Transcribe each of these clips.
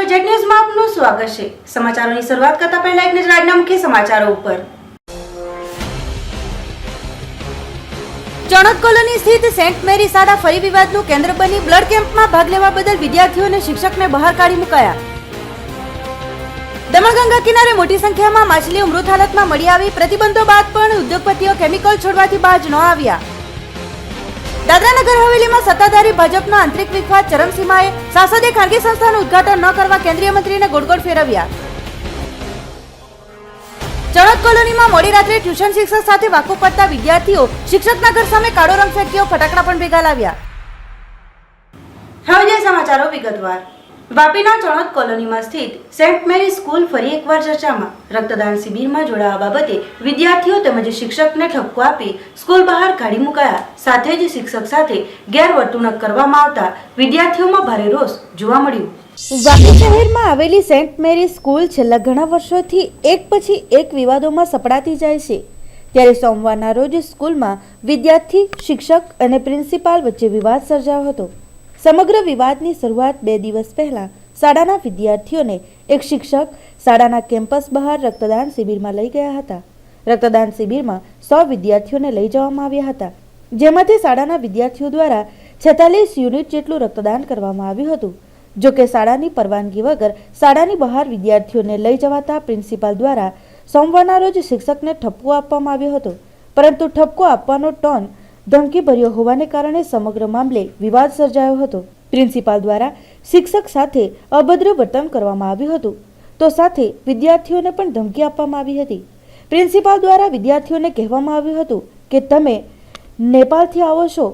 મિત્રો જેટ ન્યૂઝમાં આપનું સ્વાગત છે। સમાચારોની શરૂઆત કરતા પહેલા એક નજર આજના મુખ્ય સમાચારો ઉપર। ચણોદ કોલોની સ્થિત સેન્ટ મેરી શાળા ફરી વિવાદનું કેન્દ્ર બની બ્લડ કેમ્પમાં ભાગ લેવા બદલ વિદ્યાર્થીઓ અને શિક્ષકને બહાર કાઢી મુકાયા। દમણગંગા કિનારે મોટી સંખ્યામાં માછલીઓ મૃત હાલતમાં મળી આવી। પ્રતિબંધો બાદ પણ ઉદ્યોગપતિઓ કેમિકલ છોડવાથી બાજ ન આવ્યા। દાદરા નગર હવેલીમાં સત્તાધારી ભાજપનો આંતરિક વિવાદ ચરમસીમાએ। સાંસદે ખાનગી સંસ્થાનું ઉદ્ઘાટન ન કરવા કેન્દ્રીય મંત્રીને ગોળ ફેરવ્યા। ચણોદ કોલોનીમાં મોડી રાત્રે ટ્યુશન શિક્ષક સાથે વાકફ પડતા વિદ્યાર્થીઓ શિક્ષકના ઘર સામે કાળો રંગ ફેંક્યો, ફટાકડા પણ ભેગા લાવ્યા। હવે જે સમાચારો વિગતવાર। વાપીના ચણોદ કોલોનીમાં સ્થિત સેન્ટ મેરી સ્કૂલ ફરી એકવાર ચર્ચામાં। રક્તદાન શિબિરમાં જોડાવા બાબતે વિદ્યાર્થીઓ તેમજ શિક્ષકને ઠપકો આપી સ્કૂલ બહાર કાઢી મુકાયા। સાથે જ શિક્ષક સાથે ગેરવર્તણૂક કરવામાં આવતા વિદ્યાર્થીઓમાં ભારે રોષ જોવા મળ્યો। વાપી શહેરમાં આવેલી સેન્ટ મેરી સ્કૂલ છેલ્લા ઘણા વર્ષોથી એક પછી એક વિવાદોમાં સપડાતી જાય છે। ત્યારે સોમવારના રોજ સ્કૂલમાં વિદ્યાર્થી, શિક્ષક અને પ્રિન્સિપાલ વચ્ચે વિવાદ સર્જાયો હતો। સમગ્ર વિવાદની શરૂઆત 2 દિવસ પહેલા શાળાના વિદ્યાર્થીઓને એક શિક્ષક શાળાના કેમ્પસ બહાર રક્તદાન શિબિરમાં લઈ ગયા હતા। રક્તદાન શિબિરમાં 100 વિદ્યાર્થીઓને લઈ જવામાં આવ્યા હતા, જેમાંથી શાળાના વિદ્યાર્થીઓ દ્વારા 46 યુનિટ જેટલું રક્તદાન કરવામાં આવ્યું હતું। જો કે શાળાની પરવાનગી વગર શાળાની બહાર વિદ્યાર્થીઓને લઈ જવાતા પ્રિન્સિપાલ દ્વારા સોમવારના રોજ શિક્ષકને ઠપકો આપવામાં આવ્યો હતો, પરંતુ ઠપકો આપવાનો ટોન ધમકીભર્યો હોવાને કારણે સમગ્ર મામલે વિવાદ સર્જાયો હતો। પ્રિન્સિપાલ દ્વારા શિક્ષક સાથે અભદ્ર વર્તન કરવામાં આવ્યું હતું, તો સાથે વિદ્યાર્થીઓને પણ ધમકી આપવામાં આવી હતી। પ્રિન્સિપાલ દ્વારા વિદ્યાર્થીઓને કહેવામાં આવ્યું હતું કે તમે નેપાળથી આવો છો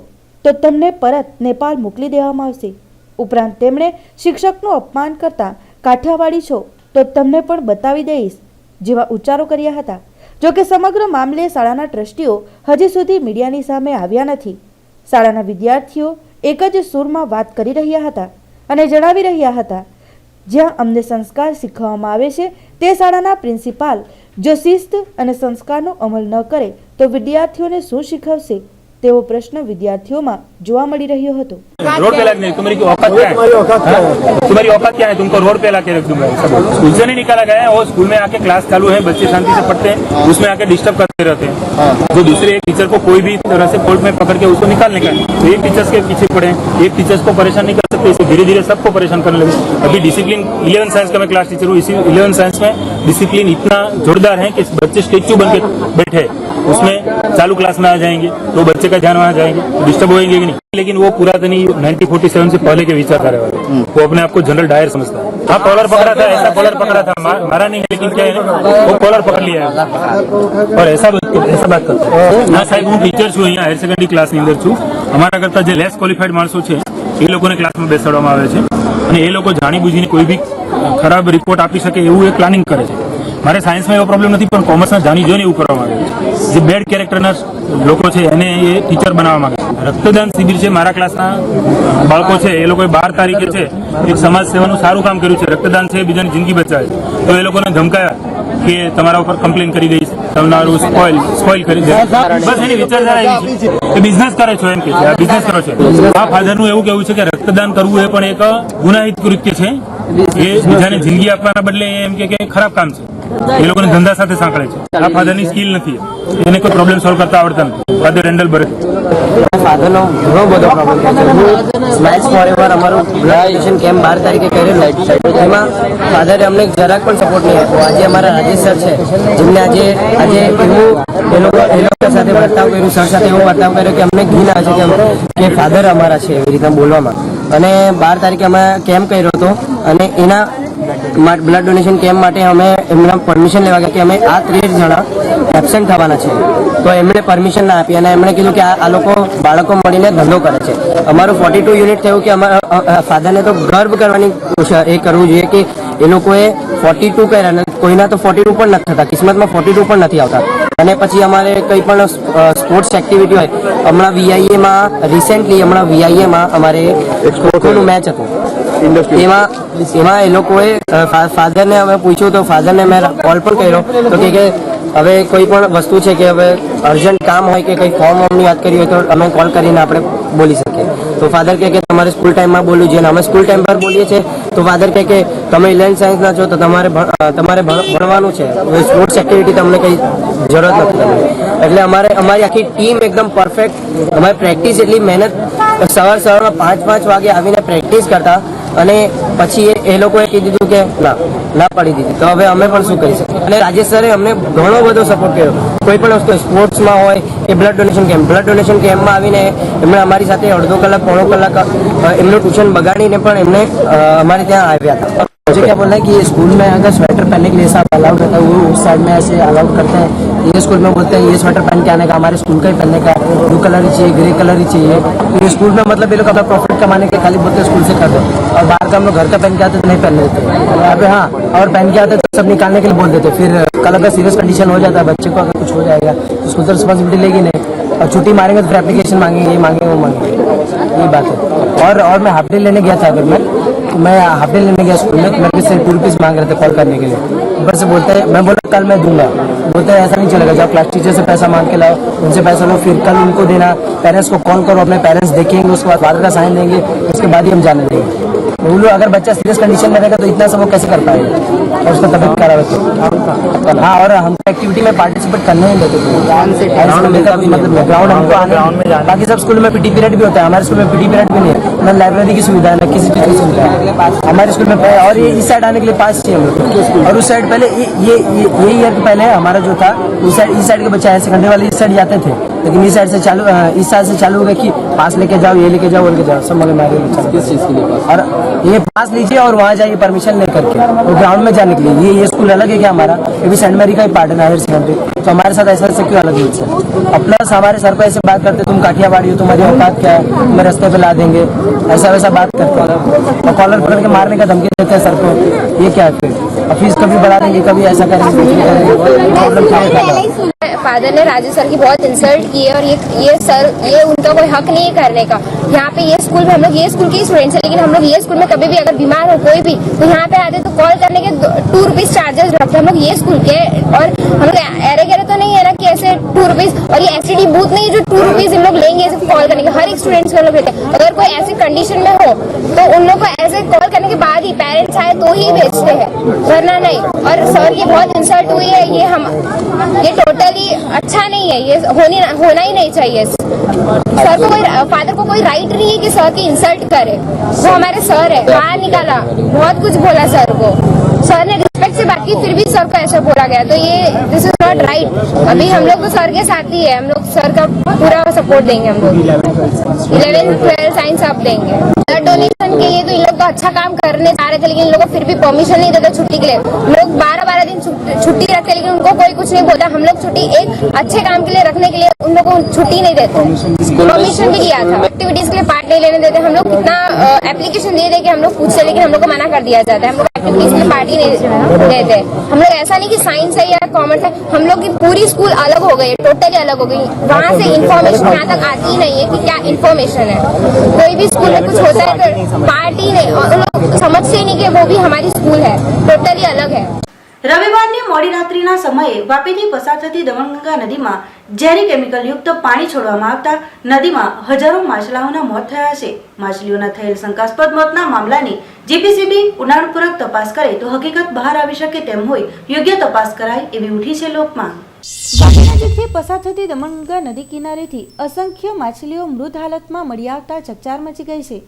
તો તમને પરત નેપાળ મોકલી દેવામાં આવશે। ઉપરાંત તેમણે શિક્ષકનું અપમાન કરતા કાઠિયાવાડી છો તો તમને પણ બતાવી દઈશ જેવા ઉચ્ચારો કર્યા હતા। જો કે સમગ્ર મામલે શાળાના ટ્રસ્ટીઓ હજી સુધી મીડિયાની સામે આવ્યા નથી। શાળાના વિદ્યાર્થીઓ એક જ સૂરમાં વાત કરી રહ્યા હતા અને જણાવી રહ્યા હતા, જ્યાં અમને સંસ્કાર શીખવવામાં આવે છે તે શાળાના પ્રિન્સિપાલ જો શિસ્ત અને સંસ્કારનો અમલ ન કરે તો વિદ્યાર્થીઓને શું શીખવશે તેવો પ્રશ્ન વિદ્યાર્થીઓમાં જોવા મળી રહ્યો હતો। रोड पे लगने तुम्हारी औकात क्या है? तुम्हारी औकात क्या है? तुमको रोड पे लाके रख दूंगा। स्कूल से नहीं निकाला गया है, और स्कूल में आके क्लास चालू है, बच्चे शांति से पढ़ते हैं, उसमें आके डिस्टर्ब करते रहते हैं। जो दूसरे एक टीचर को कोई भी तरह से फॉल्ट में पकड़ के उसको निकालने का, तो एक टीचर्स के पीछे पड़े, एक टीचर्स को परेशान नहीं कर सकते, इसको धीरे धीरे सबको परेशान करने लगे। अभी डिसिप्लिन 11 साइंस का मैं क्लास टीचर हूँ, इसी 11 साइंस में डिसिप्लिन इतना जोरदार है कि बच्चे स्टेच्यू बन के बैठे, उसमें चालू क्लास में आ जाएंगे तो बच्चे का ध्यान वहाँ जाएंगे, डिस्टर्ब होएंगे कि नहीं। लेकिन वो पुरातनी 1947 से पहले के विचारधारा वाले, वो अपने आप को जनरल डायर समझता है। हाँ, कॉलर पकड़ा था, ऐसा कॉलर पकड़ा था, मारा नहीं है, लेकिन क्या है वो कॉलर पकड़ लिया है और ऐसा बात करता है। हाँ साहब, હું ટીચર છું, અહીંયા હાયર સેકન્ડરી ક્લાસની અંદર છું। અમારા કરતા જે લેસ ક્વોલિફાઈડ માણસો છે એ લોકોને ક્લાસમાં બેસાડવામાં આવે છે અને એ લોકો જાણી બુજીને કોઈ બી ખરાબ રિપોર્ટ આપી શકે એવું એ પ્લાનિંગ કરે છે। મારે સાયન્સમાં એવો પ્રોબ્લેમ નથી, પણ કોમર્સમાં જાણી જોઈને એવું કરવામાં આવે છે। જે બેડ કેરેક્ટરના લોકો છે એને એ ટીચર બનાવવા માંગે છે। રક્તદાન શિબિર છે, મારા ક્લાસના બાળકો છે એ લોકોએ 12 તારીખે છે એક સમાજ સેવાનું સારું કામ કર્યું છે, રક્તદાન છે બીજાની જિંદગી બચાવે, તો એ લોકોને ધમકાયા કે તમારા ઉપર કમ્પ્લેન કરી દઈશ, તમારું સ્પોઇલ કરી દે। બસ એની વિચારધારા એવી છે કે બિઝનેસ કરે છો, એમ કે છે આ બિઝનેસ કરો છો। આ ફાધરનું એવું કહેવું છે કે રક્તદાન કરવું એ પણ એક ગુનાહિત કૃત્ય છે, એ બીજાને જિંદગી આપવાના બદલે એમ કે ખરાબ કામ છે, એ લોકોને ધંધા સાથે સાંકળે છે। આ ફાધરની સ્કિલ નથી, એને કોઈ પ્રોબ્લેમ સોલ્વ કરતા આવડતા નથી। ફાધર રેન્ડલ બર્ગ ફાધરનો ઘણો બધો પ્રોબ્લેમ છે। સ્માઇલ્સ ફોરએવર અમારું બ્લડ ડોનેશન કેમ્પ 12 તારીખે કરેલો, એમાં ફાધરે અમને જરાક પણ સપોર્ટ નહીં આપ્યો। આજે અમારા રાજેશ સર છે, જેમને આજે એવું એ લોકો સાથે વર્તાવ કર્યું, સર સાથે એવો વર્તાવ કર્યો કે અમને ઘીન આવે છે કે ફાધર અમારા છે એવી રીતના બોલવામાં। અને 12 તારીખે અમે કેમ્પ કર્યો હતો અને એના બ્લડ ડોનેશન કેમ્પ માટે અમે એમના પરમિશન લેવા ગયા કે અમે આ 13 જણા એબસેન્ટ થવાના છે, તો એમણે પરમિશન ના આપી અને એમણે કીધું કે આ લોકો બાળકો મળીને ધંધો કરે છે। અમારું 42 યુનિટ થયું કે અમારા ફાધરને તો ગર્વ કરવાની એ કરવું જોઈએ કે એ લોકોએ 42 કર્યા અને કોઈના તો 42 પણ નથી થતા, કિસ્મતમાં 42 પણ નથી આવતા। અને પછી અમારે કંઈ પણ સ્પોર્ટ્સ એક્ટિવિટી હોય, હમણાં VIAમાં રિસેન્ટલી અમારે ખોખોનું મેચ હતું, એમાં એ લોકોએ ફાધરને અમે પૂછ્યું તો ફાધરને મેં કોલ પણ કર્યો તો કે હવે કોઈ પણ વસ્તુ છે કે હવે અર્જન્ટ કામ હોય કે કંઈ ફોર્મની વાત કરી હોય તો અમે કોલ કરીને આપણે બોલી શકીએ। તો ફાધર કહે કે તમારે સ્કૂલ ટાઈમમાં બોલવું જોઈએ, અને અમે સ્કૂલ ટાઈમ પર બોલીએ છીએ તો ફાધર કહે કે તમે 11th સાયન્સના છો તો તમારે ભણવાનું છે, સ્પોર્ટ્સ એક્ટિવિટી તમને કંઈ જરૂરત નથી. એટલે અમારી આખી ટીમ એકદમ પરફેક્ટ, અમારી પ્રેક્ટિસ એટલી મહેનત, સવારમાં 5 વાગે આવીને પ્રેક્ટિસ કરતા, અને પછી એ લોકોએ કીધું કે ના પડી દીધી, તો હવે અમે પણ શું કરી શકીએ. અને રાજેશ સરે અમને ઘણો બધો સપોર્ટ કર્યો, કોઈ પણ વસ્તુ સ્પોર્ટ્સમાં હોય કે બ્લડ ડોનેશન કેમ્પમાં આવીને એમણે અમારી સાથે અડધો કલાક પોણો કલાક એમનું ટ્यूशन બગાડીને પણ એમને हमारे यहाँ आया था. मुझे क्या बोलना है कि ये स्कूल में अगर स्वेटर पहनने के लिए सब अलाउड रहता है, वो उस साइड में ऐसे अलाउड करते हैं. ये स्कूल में बोलते हैं ये स्वेटर पहन के आने का, हमारे स्कूल का ही पहनने का, ब्लू कलर ही चाहिए, ग्रे कलर ही चाहिए. तो ये स्कूल में मतलब ये लोग अपना प्रॉफिट कमाने के खाली बोलते हैं स्कूल से करते, और बाहर का हम लोग घर का पहन के आते तो नहीं पहन लेते. अब हाँ, और पहन के आते तो सब निकालने के लिए बोल देते. फिर कल अगर सीरियस कंडीशन हो जाता है, बच्चे को अगर कुछ हो जाएगा तो स्कूल तो रिस्पॉन्सिबिलिटी लेगी नहीं, और छुट्टी मारेंगे तो फिर एप्लीकेशन मांगेंगे, ये मांगेंगे वो मांगेंगे. ये बात है. और मैं हाफ डे लेने गया था, अगर मैं हाफ डे लेने गया स्कूल में, मेरे से 2 रुपीज़ मांग रहे थे कॉल करने के लिए. ऊपर से बोलते हैं, मैं बोला कल मैं दूंगा, बोलते हैं ऐसा नहीं चलेगा, जाओ क्लास टीचर से पैसा मांग के लाओ, उनसे पैसा लो, फिर कल उनको देना, पेरेंट्स को कॉल करो, अपने पेरेंट्स देखेंगे, उसके बाद फादर का साइन देंगे, उसके बाद ही हम जाने देंगे. वो लोग अगर बच्चा सीरियस कंडीशन में रहेगा तो इतना सब वो कैसे कर पाएगा, और उसका तबियत खराब है. हाँ, और हम एक्टिविटी में पार्टिसिपेट करने ही देते थे, मतलब ग्राउंड हमको आने. बाकी सब स्कूल में पीटी पीरियड भी होता है, हमारे स्कूल में पीटी पीरियड भी नहीं है, ना लाइब्रेरी की सुविधा है, ना किसी चीज़ की सुविधा है हमारे स्कूल में. और ये इस साइड आने के लिए पास चाहिए हम लोग, और उस साइड पहले ये ईयर के पहले हमारा जो था इस साइड के बच्चे हायर सेकेंडरी वाले इस साइड जाते थे, लेकिन इस साइड से इस साल से चालू हो गया कि पास लेके जाओ, ये लेके जाओ, वो लेके जाओ, सब मगर मारे किस चीज़ के लिए पास, और ये पास लीजिए और वहाँ जाइए परमिशन लेकर के, वो ग्राउंड में जाने के लिए. ये स्कूल अलग है क्या हमारा, ये भी सेंट मैरी का ही पार्ट है हायर सेकेंडरी, तो हमारे साथ ऐसा क्यों अलग है. और प्लस हमारे सर को ऐसे बात करते, तुम काठियावाड़ी हो, तुम्हारी औकात क्या है, तुम्हें रास्ते पे ला देंगे, ऐसा वैसा बात करते हैं, और कॉलर पकड़ के मारने का धमकी देते हैं सर को. ये क्या है फिर, फीस कभी बढ़ा देंगे, कभी ऐसा करेंगे, प्रॉब्लम क्या है. फादर ने राजेश सर की बहुत इंसल्ट की है, और ये उनका कोई हक नहीं है करने का. यहाँ पे ये स्कूल में हम लोग ये स्कूल के स्टूडेंट्स हैं, लेकिन हम लोग ये स्कूल में कभी भी अगर बीमार हो कोई भी तो यहाँ पे आते तो कॉल करने के 2 रुपीज चार्जेस रखते हैं हम लोग ये स्कूल के. और हम लोग एरे गहरे तो नहीं है ना कि ऐसे 2 रुपीज, और ये एसटीडी बूथ नहीं जो 2 रुपीज हम लोग लेंगे ऐसे कॉल करने के, हर एक स्टूडेंट्स को हम लोग लेते हैं. अगर कोई ऐसी कंडीशन में हो तो उन लोग को ऐसे कॉल करने के बाद ही पेरेंट्स आए तो ही भेजते हैं, वरना नहीं. और सर की बहुत इंसल्ट हुई है, ये टोटली अच्छा नहीं है, ये होना ही नहीं चाहिए. सर को फादर को कोई राइट नहीं है कि सर की इंसल्ट करे. वो हमारे सर है, बाहर निकाला, बहुत कुछ बोला सर को, सर ने रिस्पेक्ट से बात की, फिर भी सर को ऐसा बोला गया, तो ये दिस इज नॉट राइट. अभी हम लोग तो सर के साथ ही है, हम लोग सर का पूरा सपोर्ट देंगे. हम लोग 11th 12th साइंस आप देंगे. ब्लड डोनेशन के लिए तो इन लोग तो अच्छा काम करने जा रहे थे, लेकिन इन लोग को फिर भी परमिशन नहीं देते छुट्टी के लिए. हम लोग 12-12 दिन छुट्टी रखते, लेकिन उनको कोई कुछ नहीं बोलता. हम लोग छुट्टी एक अच्छे काम के लिए रखने के लिए उन लोगों को छुट्टी नहीं देते. परमिशन भी लिया था, एक्टिविटीज के लिए पार्ट नहीं लेने देते. हम लोग कितना एप्लीकेशन दे के हम लोग पूछते, लेकिन हम लोग को मना कर दिया जाता है. हम लोग एक्टिविटीज में पार्टी नहीं देते. हम लोग ऐसा नहीं कि साइंस है या कॉमर्स है, हम लोग की पूरी स्कूल अलग हो गई, टोटली अलग हो गई. वहाँ से इन्फॉर्मेशन यहाँ तक आती ही नहीं है कि क्या इन्फॉर्मेशन है. कोई भी स्कूल में कुछ होता है तो पार्टी नहीं, और उन लोग समझते ही नहीं कि वो भी हमारी स्कूल है, टोटली अलग है. રવિવારની મોડી રાત્રિના સમયે વાપીથી પસાર થતી દમણગંગા નદીમાં ઝેરી કેમિકલયુક્ત પાણી છોડવામાં આવતા નદીમાં હજારો માછલાઓના મોત થયા છે. માછલીઓના થયેલ શંકાસ્પદ મોતના મામલાની જીપીસીબી ઊંડાણપૂર્વક તપાસ કરે તો હકીકત બહાર આવી શકે તેમ હોય યોગ્ય તપાસ કરાય એવી ઉઠી છે લોકમાંગ. વાપી નજીકથી પસાર થતી દમણગંગા નદી કિનારેથી અસંખ્ય માછલીઓ મૃત હાલતમાં મળી આવતા ચકચાર મચી ગઈ છે.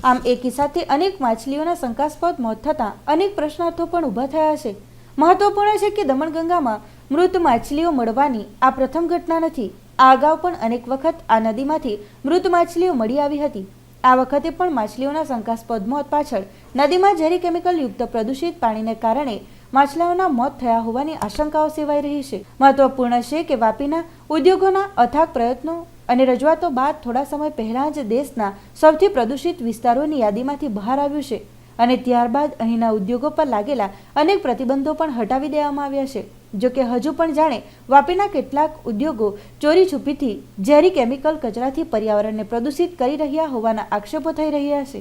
આમ એકી સાથે અનેક માછલીઓના શંકાસ્પદ મોત થતાં અનેક પ્રશ્નાર્થો પણ ઊભા થયા છે. મહત્વપૂર્ણ છે કે દમણગંગામાં મૃત માછલીઓ મળવાની આ પ્રથમ ઘટના નથી. આ અગાઉ પણ અનેક વખત આ નદીમાંથી મૃત માછલીઓ મળી આવી હતી. આ વખતે પણ માછલીઓના શંકાસ્પદ મોત પાછળ નદીમાં ઝેરી કેમિકલયુક્ત પ્રદૂષિત પાણીને કારણે માછલાઓના મોત થયા હોવાની આશંકાઓ સેવાઈ રહી છે. મહત્વપૂર્ણ છે કે વાપીના ઉદ્યોગોના અથાગ પ્રયત્નો અને રજૂઆતો બાદ થોડા સમય પહેલા જ દેશના સૌથી પ્રદૂષિત વિસ્તારોની યાદીમાંથી બહાર આવ્યું છે, અને ત્યારબાદ અહીંના ઉદ્યોગો પર લાગેલા અનેક પ્રતિબંધો પણ હટાવી દેવામાં આવ્યા છે. જોકે હજુ પણ જાણે વાપીના કેટલાક ઉદ્યોગો ચોરી છુપીથી ઝેરી કેમિકલ કચરાથી પર્યાવરણને પ્રદૂષિત કરી રહ્યા હોવાના આક્ષેપો થઈ રહ્યા છે.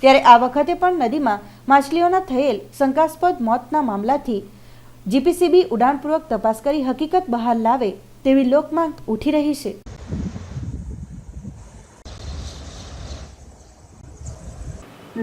ત્યારે આ વખતે પણ નદીમાં માછલીઓના થયેલ શંકાસ્પદ મોતના મામલાથી જીપીસીબી ઉડાણપૂર્વક તપાસ કરી હકીકત બહાર લાવે તેવી લોકમાંગ ઉઠી રહી છે.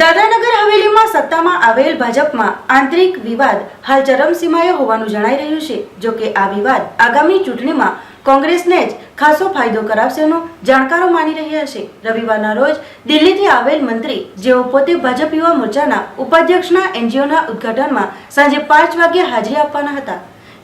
દાદરાનગર હવેલીમાં સત્તામાં આવેલ ભાજપમાં આંતરિક વિવાદ હાલ ચરમસીમાએ હોવાનું જણાઈ રહ્યું છે. જો કે આ વિવાદ આગામી ચૂંટણીમાં કોંગ્રેસને જ ખાસો ફાયદો કરાવશેનું જાણકારો માની રહ્યા છે. રવિવારના રોજ દિલ્હીથી આવેલ મંત્રી જેઓ પોતે ભાજપ યુવા મોરચાના ઉપાધ્યક્ષના એનજીઓના ઉદ્ઘાટનમાં સાંજે 5 વાગ્યે હાજરી આપવાના હતા.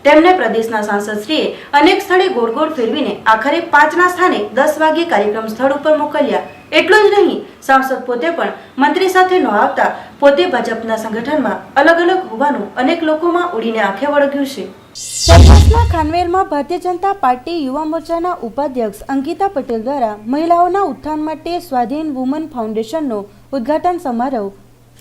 તેમને પ્રદેશના સાંસદશ્રીએ અનેક સ્થળે ગોળ ગોળ ફેરવીને આખરે 5ના સ્થાને 10 વાગ્યે કાર્યક્રમ સ્થળ ઉપર મોકલ્યા. એટલું જ નહીં, સાંસદ પોતે પણ મંત્રી સાથે ન આવતા પોતે ભાજપના સંગઠનમાં અલગ અલગ હોવાનું અનેક લોકોમાં ઉડીને આંખે વળગ્યું છે. સૌરાષ્ટ્રના ખાનવેરમાં ભારતીય જનતા પાર્ટી યુવા મોરચાના ઉપાધ્યક્ષ અંકિતા પટેલ દ્વારા મહિલાઓના ઉત્થાન માટે સ્વાધીન વુમન ફાઉન્ડેશનનો ઉદ્ઘાટન સમારોહ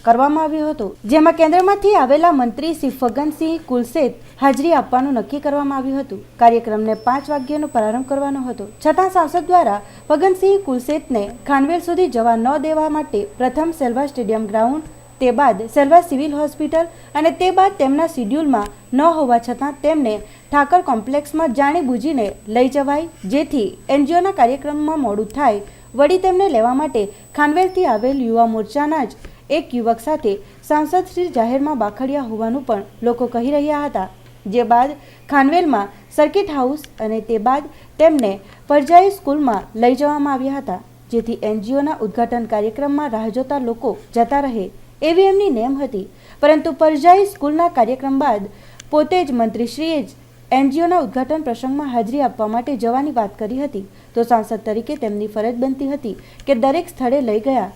કરવામાં આવ્યો હતો, જેમાં કેન્દ્રમાંથી આવેલા મંત્રી શ્રી ફગ્ગનસિંહ કુલશેત હાજરી આપવાનું નક્કી કરવામાં આવ્યું હતું. કાર્યક્રમને 5 વાગ્યાનો પ્રારંભ કરવાનો હતો, છતાં સાંસદ દ્વારા ફગ્ગનસિંહ કુલશેતને ખાનવેલ સુધી જવા ન દેવા માટે પ્રથમ સેલવા સ્ટેડિયમ ગ્રાઉન્ડ, તે બાદ સેલવા સિવિલ હોસ્પિટલ અને તે બાદ તેમના શિડ્યુલમાં ન હોવા છતાં તેમને ઠાકર કોમ્પ્લેક્સમાં જાણીબૂજીને લઈ જવાય, જેથી એનજીઓના કાર્યક્રમમાં મોડું થાય. વળી તેમને લેવા માટે ખાનવેલથી આવેલ યુવા મોરચાના જ એક યુવક સાથે સાંસદ શ્રી જાહેરમાં બાખડ્યા હોવાનું પણ લોકો કહી રહ્યા હતા. જે બાદ ખાનવેલમાં સર્કિટ હાઉસ અને તે બાદ તેમને પરજાઈ સ્કૂલમાં લઈ જવામાં આવ્યા હતા, જેથી એનજીઓના ઉદ્ઘાટન કાર્યક્રમમાં રાહ જોતા લોકો જતા રહે એવી એમની નેમ હતી. પરંતુ પરજાઈ સ્કૂલના કાર્યક્રમ બાદ પોતે જ મંત્રીશ્રીએ જ એનજીઓના ઉદ્ઘાટન પ્રસંગમાં હાજરી આપવા માટે જવાની વાત કરી હતી. તો સાંસદ તરીકે તેમની ફરજ બનતી હતી કે દરેક સ્થળે લઈ ગયા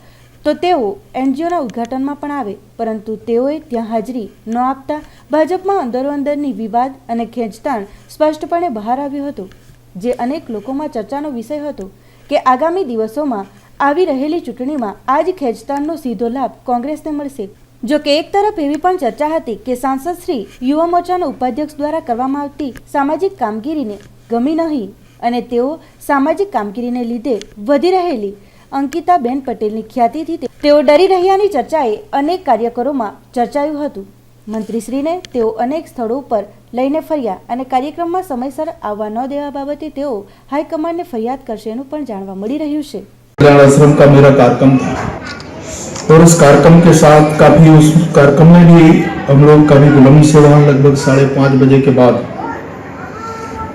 તો તેઓ એનજીઓના ઉદ્ઘાટનમાં પણ આવે, પરંતુ તેઓએ ત્યાં હાજરી ન આપતા ભાજપમાં અંદરો અંદરની વિવાદ અને ખેંચતાણ સ્પષ્ટપણે બહાર આવ્યો હતો, જે અનેક લોકોમાં ચર્ચાનો વિષય હતો કે આગામી દિવસોમાં આવી રહેલી ચૂંટણીમાં આ જ ખેંચતાણનો સીધો લાભ કોંગ્રેસને મળશે. જો કે એક તરફ એવી પણ ચર્ચા હતી કે સાંસદ શ્રી યુવા મોરચાના ઉપાધ્યક્ષ દ્વારા કરવામાં આવતી સામાજિક કામગીરીને ગમી નહીં અને તેઓ સામાજિક કામગીરીને લીધે વધી રહેલી અંકિતાબેન પટેલની ખ્યાતિથી તેઓ ડરી રહ્યાની ચર્ચાએ અનેક કાર્યકરોમાં ચર્ચાયું હતું. મંત્રીશ્રીને તેઓ અનેક સ્થળો પર લઈને ફર્યા અને કાર્યક્રમમાં સમયસર આવવા ન દેવા બાબતે તેઓ હાઈકમાન્ડને ફરિયાદ કરશેનું પણ જાણવા મળી રહ્યું છે. आश्रम का मेरा कार्यक्रम था और उस कार्यक्रम के साथ काफी उस कार्यक्रम में भी हम लोग काफी विलम्ब से वहाँ लगभग 5:30 बजे के बाद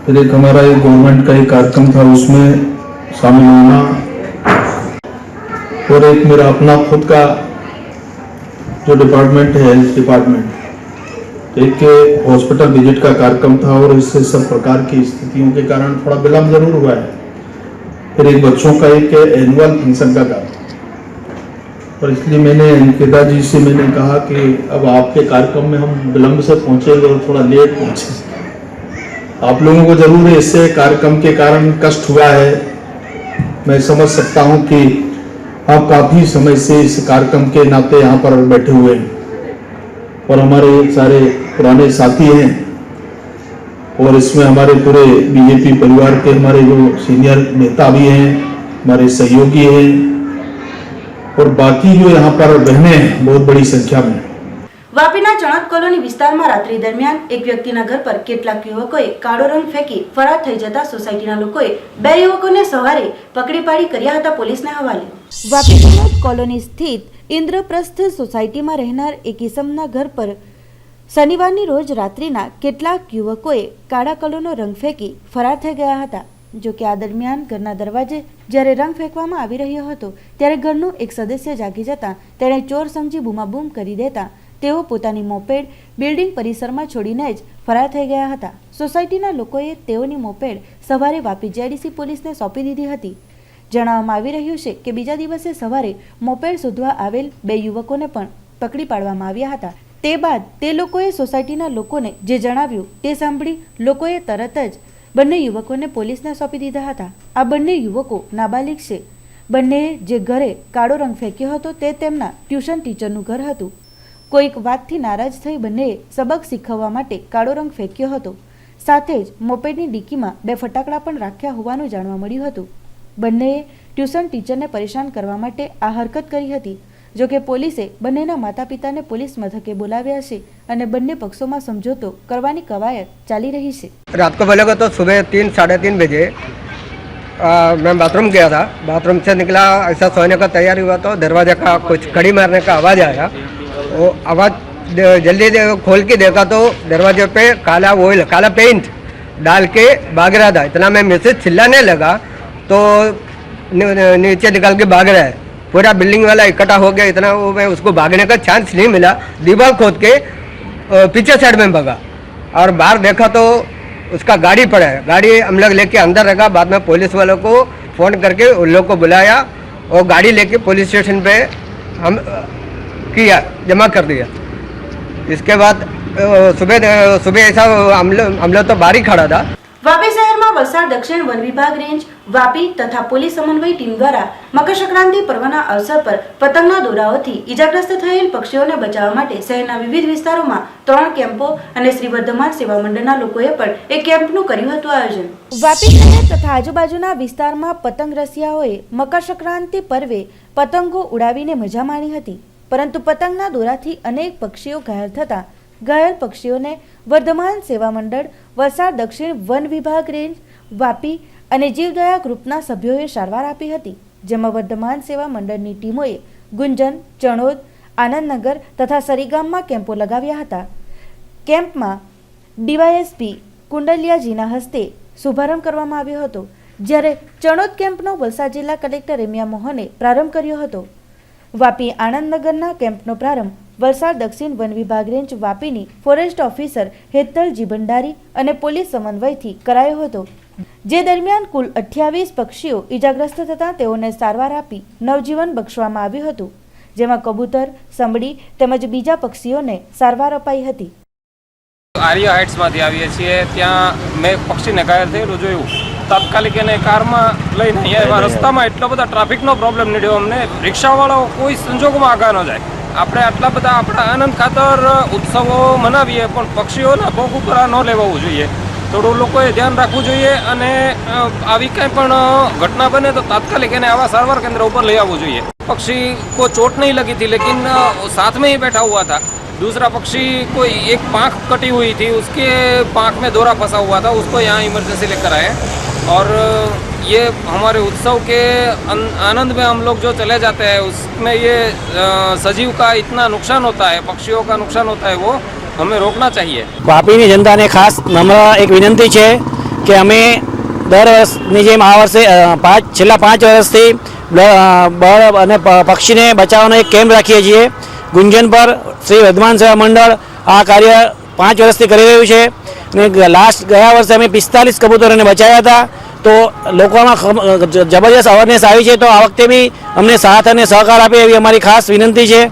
फिर एक हमारा एक गवर्नमेंट का एक कार्यक्रम था, उसमें शामिल होना और एक मेरा अपना खुद का जो डिपार्टमेंट है हेल्थ डिपार्टमेंट, एक हॉस्पिटल विजिट का कार्यक्रम था और इससे सब प्रकार की स्थितियों के कारण थोड़ा विलम्ब जरूर हुआ है. फिर एक बच्चों का एक एनुअल फंक्शन का काम, और इसलिए मैंने अंकिता जी से मैंने कहा कि अब आपके कार्यक्रम में हम विलम्ब से पहुंचेंगे और थोड़ा लेट पहुंचे. आप लोगों को जरूर इससे कार्यक्रम के कारण कष्ट हुआ है. मैं समझ सकता हूं कि आप काफ़ी समय से इस कार्यक्रम के नाते यहाँ पर बैठे हुए हैं और हमारे सारे पुराने साथी हैं और इसमें हमारे पूरे बीजेपी परिवार के हमारे जो सीनियर नेता भी हैं, हमारे सहयोगी हैं और बाकी जो यहाँ पर बहनें हैं बहुत बड़ी संख्या में. વાપીના ચણોદ કોલોની વિસ્તારમાં રાત્રિ દરમિયાન એક વ્યક્તિના ઘર પર કેટલાક યુવકોએ કાળો રંગ ફેંકી ફરાર થઈ જતા સોસાયટીના લોકોએ 2 યુવકોને સવારે પકડી પાડી કર્યા હતા પોલીસને હવાલે. વાપી ચણોદ કોલોની સ્થિત ઇન્દ્રપ્રસ્થ સોસાયટીમાં રહેનાર એક ઇસમના ઘર પર શનિવારની રોજ રાત્રિના કેટલાક યુવકોએ કાળા કલરનો રંગ ફેંકી ફરાર થઈ ગયા હતા. જો કે આ દરમિયાન ઘરના દરવાજે જ્યારે રંગ ફેંકવામાં આવી રહ્યો હતો ત્યારે ઘરનું એક સદસ્ય જાગી જતા તેણે ચોર સમજી બૂમાબૂમ કરી દેતા તેઓ પોતાની મોપેડ બિલ્ડિંગ પરિસરમાં છોડીને જ ફરાર થઈ ગયા હતા. સોસાયટીના લોકોએ તેઓની મોપેડ સવારે વાપી જેડીસી પોલીસને સોંપી દીધી હતી. જણાવવામાં આવી રહ્યું છે કે બીજા દિવસે સવારે મોપેડ શોધવા આવેલ 2 યુવકોને પણ પકડી પાડવામાં આવ્યા હતા. તે બાદ તે લોકોએ સોસાયટીના લોકોને જે જણાવ્યું તે સાંભળી લોકોએ તરત જ બંને યુવકોને પોલીસને સોંપી દીધા હતા. આ બંને યુવકો નાબાલિગ છે. બંનેએ જે ઘરે કાળો રંગ ફેંક્યો હતો તે તેમના ટ્યુશન ટીચરનું ઘર હતું. કોઈક વાતથી નારાજ થઈ બંનેએ સબક શીખવવા માટે કાળો રંગ ફેંક્યો હતો. સાથે જ મોપેડની ડીકીમાં 2 ફટાકડા પણ રાખ્યા હોવાનું જાણવા મળ્યું હતું. બંનેએ ટ્યુશન ટીચરને પરેશાન કરવા માટે આ હરકત કરી હતી. જો કે પોલીસે બંનેના માતા પિતાને પોલીસ મથકે બોલાવ્યા છે અને બંને પક્ષોમાં સમજોતો કરવાની કવાયત ચાલી રહી છે. रात को बोलेगा तो सुबह 3 साढ़े 3 बजे मैं बाथरूम गया था, बाथरूम से निकला, ऐसा सोने का तैयारी हुआ तो दरवाजे का कुछ कड़ी मारने का आवाज़ आया। वो आवाज़ जल्दी खोल के देखा तो दरवाजे पे काला ऑयल, काला पेंट डाल के भाग रहा था। इतना मैं मैसेज चिल्लाने लगा तो नीचे निकल के भाग रहा है। पूरा बिल्डिंग वाला इकट्ठा हो गया। इतना वो मैं उसको भागने का चांस नहीं मिला, दीवार खोद के पीछे साइड में भागा और बाहर देखा तो उसका गाड़ी पड़ा है। गाड़ी हम लोग लेके अंदर रखा। बाद में पुलिस वालों को फ़ोन करके उन लोग को बुलाया और गाड़ी लेके पुलिस स्टेशन पे हम किया, जमा कर दिया। इसके बाद सुबह ऐसा हम लोग तो बाहर ही खड़ा था। વાપી શહેરમાં વલસાડ દક્ષિણ વન વિભાગ રેન્જ વાપી તથા પોલીસ સમન્વય ટીમ દ્વારા મકર સંક્રાંતિ પર્વના અવસર પર પતંગના દોરાઓથી ઈજાગ્રસ્ત થયેલ પક્ષીઓને બચાવવા માટે શહેરના વિવિધ વિસ્તારોમાં 3 કેમ્પો અને શ્રી વર્ધમાન સેવા મંડળના લોકોએ પણ એક કેમ્પનું કર્યું હતું આયોજન। વાપી શહેર તથા આજુબાજુના વિસ્તારમાં પતંગ રસિયાઓએ મકર સંક્રાંતિ પર્વે પતંગો ઉડાવીને મજા માણી હતી, પરંતુ પતંગના દોરાથી અનેક પક્ષીઓ ઘાયલ થતા ઘાયલ પક્ષીઓને વર્ધમાન સેવા મંડળ વલસાડ દક્ષિણ વન વિભાગ રેન્જ વાપી અને જીવદયા ગ્રુપના સભ્યોએ સારવાર આપી હતી, જેમાં વર્ધમાન સેવા મંડળની ટીમોએ ગુંજન, ચણોદ, આનંદનગર તથા સરીગામમાં કેમ્પો લગાવ્યા હતા। કેમ્પમાં ડીવાયએસપી કુંડલિયાજીના હસ્તે શુભારંભ કરવામાં આવ્યો હતો, જ્યારે ચણોદ કેમ્પનો વલસાડ જિલ્લા કલેક્ટર રેમ્યા મોહને પ્રારંભ કર્યો હતો। વાપી આનંદનગરના કેમ્પનો પ્રારંભ વલસાડ દક્ષિણ વન વિભાગ રેન્જ વાપીની ફોરેસ્ટ ઓફિસર હેતલજી ભંડારી અને પોલીસ સમન્વયથી કરાયો હતો, જે દરમિયાન કુલ 28 પક્ષીઓ ઈજાગ્રસ્ત થતાં તેઓને સારવાર આપી નવજીવન બક્ષવામાં આવ્યું હતું, જેમાં કબૂતર, સંબડી તેમજ બીજા પક્ષીઓને સારવાર અપાઈ હતી। આર્ય હાઇટ્સમાંથી આવીએ છીએ, ત્યાં મેં પક્ષીને ઘાયલ થયેલું જોયું। તાત્કાલિક એને કારમાં લઈને અહીંયા રસ્તામાં એટલો બધા ટ્રાફિકનો પ્રોબ્લેમ નડ્યો અમને। રિક્ષાવાળાઓ કોઈ સંજોગોમાં આગળ ન જાય। આપણે આટલા બધા આપણા આનંદ ખાતર ઉત્સવો મનાવીએ, પણ પક્ષીઓના ભોગ ઉપર આ ન લેવાવું જોઈએ। થોડું લોકોએ ધ્યાન રાખવું જોઈએ અને આવી કાંઈ પણ ઘટના બને તો તાત્કાલિક એને આવા સારવાર કેન્દ્ર ઉપર લઈ આવવું જોઈએ। पक्षी को चोट नहीं लगी थी, लेकिन साथ में ही बैठा हुआ था। दूसरा पक्षी कोई एक पाँख कटी हुई थी, उसके पाँख में दौरा फंसा हुआ था, उसको यहाँ इमरजेंसी लेकर आए। और ये हमारे उत्सव के आनंद में हम लोग जो चले जाते हैं उसमें ये सजीव का इतना नुकसान होता है, पक्षियों का नुकसान होता है, वो हमें रोकना चाहिए। વાપીની જનતાને ખાસ નમ્ર એક વિનંતી છે કે અમે દર વર્ષની જેમ આ વર્ષે છેલ્લા 5 વર્ષથી બળ અને પક્ષીને બચાવવાનો એક કેમ્પ રાખીએ છીએ। ગુંજન પર શ્રી વર્ધમાન સેવા મંડળ આ કાર્ય 5 વર્ષથી કરી રહ્યું છે અને ગયા વર્ષે અમે 45 કબૂતરોને બચાવ્યા હતા। તો લોકોમાં જબરજસ્ત અવેરનેસ આવી છે, તો આ વખતે બી અમને સાથ અને સહકાર આપે એવી અમારી ખાસ વિનંતી છે।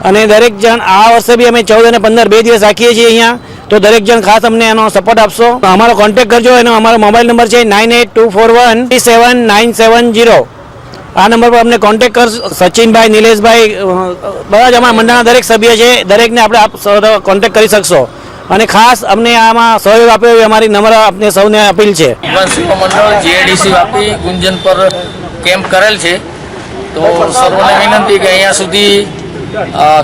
અને દરેક જણ આ વર્ષે બી અમે 14 અને 15 2 દિવસ રાખીએ છીએ અહીંયા, તો દરેક જણ ખાસ અમને એનો સપોર્ટ આપશો। અમારો કોન્ટેક્ટ કરજો। એનો અમારો મોબાઈલ નંબર છે 9824137970। આ નંબર પર અમને કોન્ટેક્ટ કર। સચિનભાઈ, નિલેશભાઈ, બધા જ અમારા મંડળના દરેક સભ્ય છે, દરેકને આપણે કોન્ટેક્ટ કરી શકશો અને ખાસ અમને આમાં સહયોગ આપ્યો એવી અમારી નમ્ર આપને સૌને અપીલ છે। સેવા મંડળ જીઆઈડીસી વાપી ગુંજન પર કેમ્પ કરેલ છે, તો સર્વને વિનંતી કે અહીંયા સુધી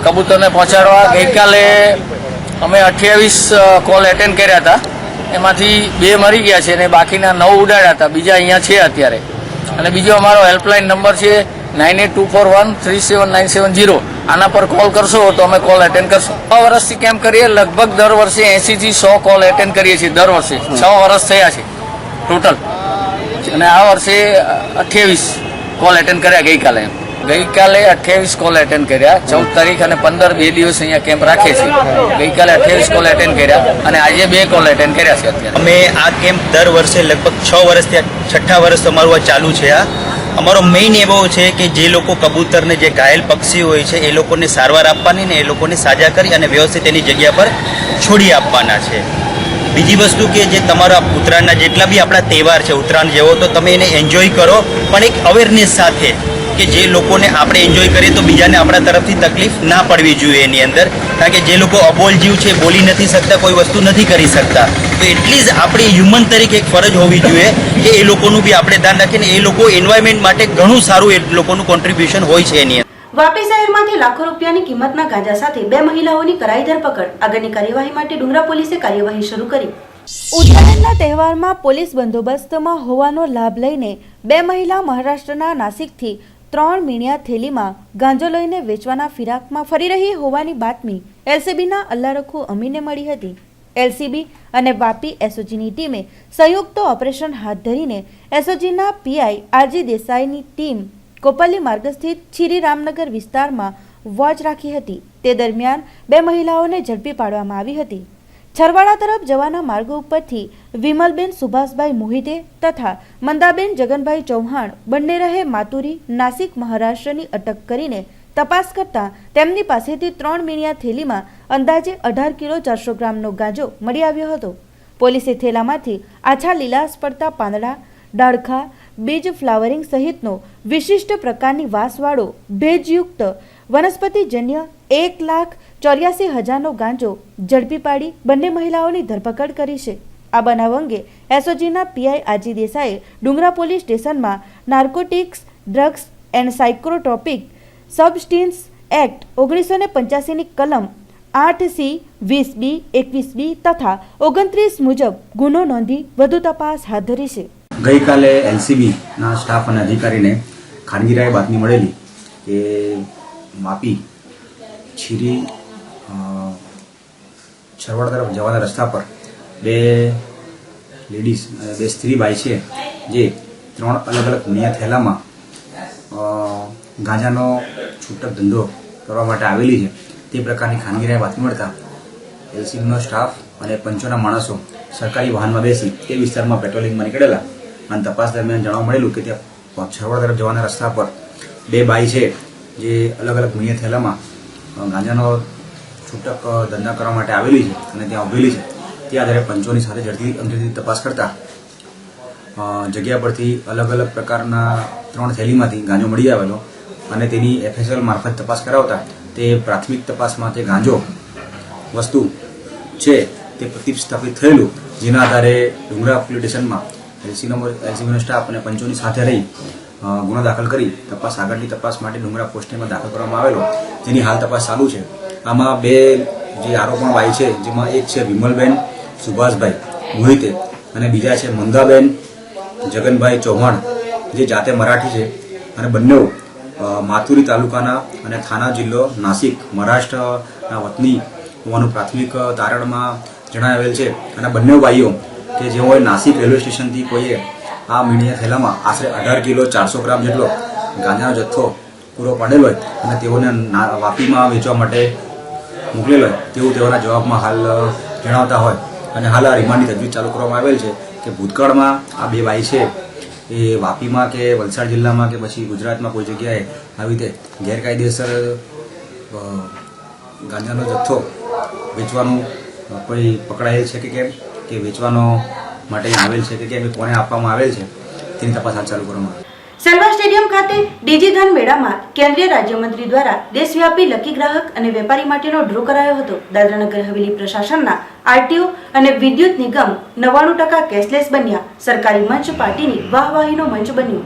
કબૂતરને પહોંચાડવા ગઈકાલે અમે 28 કોલ એટેન્ડ કર્યા હતા, એમાંથી 2 મરી ગયા છે અને બાકીના 9 ઉડાડ્યા હતા, બીજા અહીંયા છે અત્યારે। અને બીજો અમારો હેલ્પલાઇન નંબર છે 9824137970। આના પર કોલ કરશો તો અમે કોલ એટેન્ડ કરશું। 6 વર્ષથી કેમ્પ કરીએ, લગભગ દર વર્ષે 80 થી 100 કોલ એટેન્ડ કરીએ છીએ દર વર્ષે। 6 વર્ષ થયા છે ટોટલ, અને આ વર્ષે 28 કોલ એટેન્ડ કર્યા ગઈકાલે 28 કોલ એટેન્ડ કર્યા। 14 તારીખ અને 15 2 દિવસ અહીંયા કેમ્પ રાખે છે। ગઈકાલે 28 કોલ એટેન્ડ કર્યા અને આજે 2 કોલ એટેન્ડ કર્યા છે અત્યારે। અમે આ કેમ્પ દર વર્ષે લગભગ 6 વર્ષથી 6ઠા વર્ષ અમારું આ ચાલુ છે। અમારો મેઇન એવો છે કે જે લોકો કબૂતરને, જે ઘાયલ પક્ષી હોય છે એ લોકોને સારવાર આપવાની ને એ લોકોને સાજા કરી અને વ્યવસ્થિત એની જગ્યા પર છોડી આપવાના છે। બીજી વસ્તુ કે જે તમારા ઉત્તરાયણના જેટલા બી આપણા તહેવાર છે, ઉત્તરાયણ જેવો, તો તમે એને એન્જોય કરો, પણ એક અવેરનેસ સાથે કે જે લોકોને આપણે એન્જોય કરીએ તો બીજાને આપણા તરફથી તકલીફ ના પડવી જોઈએ એની અંદર। કારણ કે જે લોકો અબોલ જીવ છે, બોલી નથી શકતા, કોઈ વસ્તુ નથી કરી શકતા, તો એટલી જ આપણી હ્યુમન તરીકે એક ફરજ હોવી જોઈએ કે એ લોકોનું બી આપણે ધ્યાન રાખીને એ લોકો એન્વાયરમેન્ટ માટે ઘણું સારું એ લોકોનું કોન્ટ્રીબ્યુશન હોય છે એની અંદર। વાપી શહેરમાંથી લાખો રૂપિયાની કિંમતના ગાંજા સાથે 2 મહિલાઓની કરાઈ ધરપકડ। આગળની કાર્યવાહી માટે ડુંગરા પોલીસે કાર્યવાહી શરૂ કરી। ઉત્તરાયણના તહેવારમાં પોલીસ બંદોબસ્તમાં હોવાનો લાભ લઈને 2 મહિલા મહારાષ્ટ્રના નાસિકથી 3 મીણિયા થેલીમાં ગાંજો લઈને વેચવાના ફિરાકમાં ફરી રહી હોવાની બાતમી એલસીબીના અલ્લારખુ અમીને મળી હતી. એલસીબી અને વાપી એસઓજીની ટીમે સંયુક્ત ઓપરેશન હાથ ધરીને એસઓજીના પીઆઈ આરજી દેસાઈની ટીમ કોપલી માર્ગ સ્થિત છીરી રામનગર વિસ્તારમાં વોચ રાખી હતી. તે દરમિયાન 2 મહિલાઓને ઝડપી પાડવામાં આવી હતી. છરવાડા તરફ જવાના માર્ગ ઉપરથી વિમલબેન સુભાષભાઈ મોહિતે તથા મંદાબેન જગનભાઈ ચૌહાણ બંને રહે માતુરી નાસિક મહારાષ્ટ્રની અટક કરીને તપાસ કરતા તેમની પાસેથી 3 મીણિયા થેલીમાં અંદાજે 18 કિલો 400 ગ્રામનો ગાંજો મળી આવ્યો હતો. પોલીસે થેલામાંથી આછા લીલાશ પડતા પાંદડા, ડાળખા, બીજ ફ્લાવરિંગ સહિતનો વિશિષ્ટ પ્રકારની વાસવાળો ભેજયુક્ત વનસ્પતિજન્ય 1,84,000નો ગાંજો ઝડપી પાડી બંને મહિલાઓની ધરપકડ કરી છે. આ બનાવ અંગે એસઓજીના પીઆઈ આરજી દેસાઈએ ડુંગરા પોલીસ સ્ટેશનમાં narcotics, drugs and psychotropic substance act 1985ની કલમ 8C, 20B, 21B તથા 29 મુજબ ગુનો નોંધી વધુ તપાસ હાથ ધરી છે. ગઈકાલે એલસીબીના સ્ટાફ અને અધિકારીને ખાનગીરાએ બાતમી મળેલી કે વાપી છીરી છરવાડા તરફ જવાના રસ્તા પર 2 લેડીઝ 2 સ્ત્રી બાઈ છે જે 3 અલગ અલગ મીણિયા થેલામાં ગાંજાનો છૂટક ધંધો કરવા માટે આવેલી છે. તે પ્રકારની ખાનગીરાએ બાતમી મળતા એલસીબીનો સ્ટાફ અને પંચોના માણસો સરકારી વાહનમાં બેસી તે વિસ્તારમાં પેટ્રોલિંગમાં નીકળેલા અને તપાસ દરમિયાન જાણવા મળેલું કે ત્યાં છરવાડા તરફ જવાના રસ્તા પર 2 બાઈ છે જે અલગ અલગ મીણિયા થેલામાં ગાંજાનો છૂટક ધંધા કરવા માટે આવેલી છે અને ત્યાં ઉભેલી છે. તે આધારે પંચોની સાથે ઝડપી તપાસ કરતા જગ્યા પરથી અલગ અલગ પ્રકારના 3 થેલીમાંથી ગાંજો મળી આવેલો અને તેની એફએસએલ મારફત તપાસ કરાવતા તે પ્રાથમિક તપાસમાં તે ગાંજો વસ્તુ છે તે પ્રતિસ્થાપિત થયેલું, જેના આધારે ડુંગરા પોલીસ સ્ટેશનમાં એલસીબીનો સ્ટાફ અને પંચોની સાથે રહી ગુનો દાખલ કરી આગળની તપાસ માટે ડુંગરા પોસ્ટમાં દાખલ કરવામાં આવેલો, જેની હાલ તપાસ ચાલુ છે. આમાં 2 જે આરોપણ બાઈ છે, જેમાં એક છે વિમલબેન સુભાષભાઈ મોહિતે અને બીજા છે મંદાબેન જગનભાઈ ચૌહાણ જે જાતે મરાઠી છે અને બંને માથુરી તાલુકાના અને થાના જિલ્લો નાસિક મહારાષ્ટ્રના વતની હોવાનું પ્રાથમિક તારણમાં જણાવેલ છે. અને બંને બાઈઓ કે જેઓએ નાસિક રેલવે સ્ટેશનથી કોઈએ આ મીણિયા થેલામાં આશરે 18 કિલો 400 ગ્રામ જેટલો ગાંજાનો જથ્થો પૂરો પાડેલો હોય અને તેઓને વાપીમાં વેચવા માટે મોકલેલો હોય તેવું તેઓના જવાબમાં હાલ જણાવતા હોય અને હાલ આ રિમાન્ડની તજવીજ ચાલુ કરવામાં આવેલ છે કે ભૂતકાળમાં આ 2 બાઈ છે એ વાપીમાં કે વલસાડ જિલ્લામાં કે પછી ગુજરાતમાં કોઈ જગ્યાએ આવી રીતે ગેરકાયદેસર ગાંજાનો જથ્થો વેચવાનું કોઈ પકડાયેલ છે કે કેમ, કે વેચવાનો માટે આવેલ છે કે કેમ, કોને આપવામાં આવેલ છે તેની તપાસ હાલ ચાલુ કરવામાં આવે. સેલ્વા સ્ટેડિયમ ખાતે ડિજીધન મેળામાં કેન્દ્રીય રાજ્યમંત્રી દ્વારા દેશવ્યાપી લકી ગ્રાહક અને વેપારી માટેનો ડ્રો કરાયો હતો. દાદરાનગર હવેલી પ્રશાસનના આરટીઓ અને વિદ્યુત નિગમ 99% કેશલેસ બન્યા. સરકારી મંચ પાર્ટીની વાહવાહીનો મંચ બન્યો.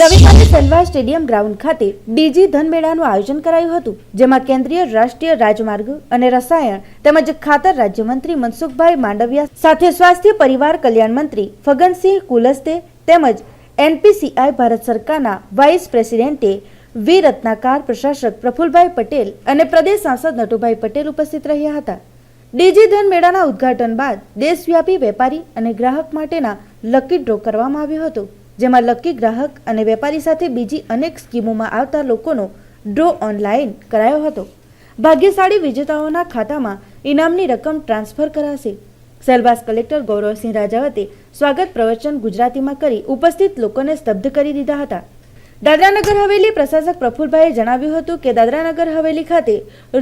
રવિવારે સેલ્વા સ્ટેડિયમ ગ્રાઉન્ડ ખાતે ડીજી ધન મેળાનું આયોજન કરાયું હતું, જેમાં કેન્દ્રીય રાષ્ટ્રીય રાજમાર્ગ અને રસાયણ તેમજ ખાતર રાજ્યમંત્રી મનસુખભાઈ માંડવિયા સાથે સ્વાસ્થ્ય પરિવાર કલ્યાણ મંત્રી ફગનસિંહ કુલસ્તે તેમજ એનપીસીઆઈ ભારત સરકારના વાઇસ પ્રેસિડેન્ટે વી રત્નાકાર, પ્રશાસક પ્રફુલભાઈ પટેલ અને પ્રદેશ સાંસદ નટુભાઈ પટેલ ઉપસ્થિત રહ્યા હતા. ડીજી ધન મેળાના ઉદ્ઘાટન બાદ દેશવ્યાપી વેપારી અને ગ્રાહક માટેના લકી ડ્રો કરવામાં આવ્યો હતો, જેમાં લકી ગ્રાહક અને વેપારી સાથે બીજી અનેક સ્કીમોમાં આવતા લોકોનો ડ્રો ઓનલાઈન કરાયો હતો. ભાગ્યશાળી વિજેતાઓના ખાતામાં ઇનામની રકમ ટ્રાન્સફર કરાશે. સેલવાસ કલેક્ટર ગૌરવસિંહ રાજવતે સ્વાગત પ્રવચન ગુજરાતીમાં કરી ઉપસ્થિત લોકોને સ્તબ્ધ કરી દીધા હતા. દાદરાનગર હવેલી પ્રશાસક પ્રફુલભાઈએ જણાવ્યું હતું કે દાદરાનગર હવેલી ખાતે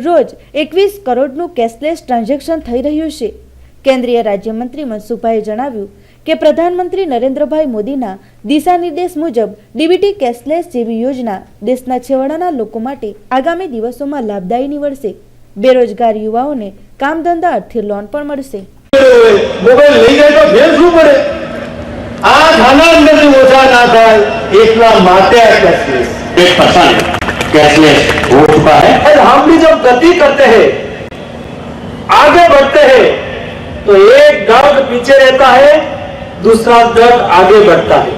રોજ 21 કરોડનું કેશલેસ ટ્રાન્ઝેક્શન થઈ રહ્યું છે. કેન્દ્રીય રાજ્યમંત્રી મનસુખભાઈએ જણાવ્યું કે પ્રધાનમંત્રી નરેન્દ્રભાઈ મોદીના દિશા નિર્દેશ મુજબ ડીબીટી કેશલેસ જેવી યોજના દેશના છેવાડાના લોકો માટે આગામી દિવસોમાં લાભદાયી નીવડશે. બેરોજગાર યુવાઓને કામ ધંધા અર્થે લોન પણ મળશે. મોબાઈલ લઈ જાય તો ફેર શું પડે? આ ખાના અંદરથી ઓછા ના થાય એટલા માટે આ कैशलेस 1% कैशलेस हो चुका है और हम भी जब गति करते हैं आगे बढ़ते हैं तो एक दर्द पीछे रहता है, दूसरा दर्द आगे बढ़ता है।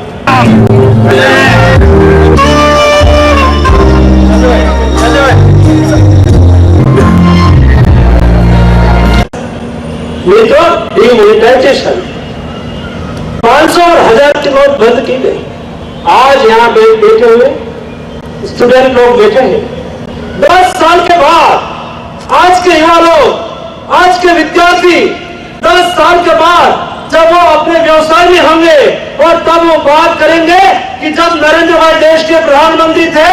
मित्रों, डिमोनेटाइजेशन 500 और 1000 की नोट बंद की गई। आज यहाँ बैठे हुए स्टूडेंट लोग बैठे हैं। 10 साल के बाद आज के युवा लोग, आज के विद्यार्थी 10 साल के बाद जब वो अपने व्यवसाय में होंगे और तब वो बात करेंगे कि जब नरेंद्र भाई देश के प्रधानमंत्री थे,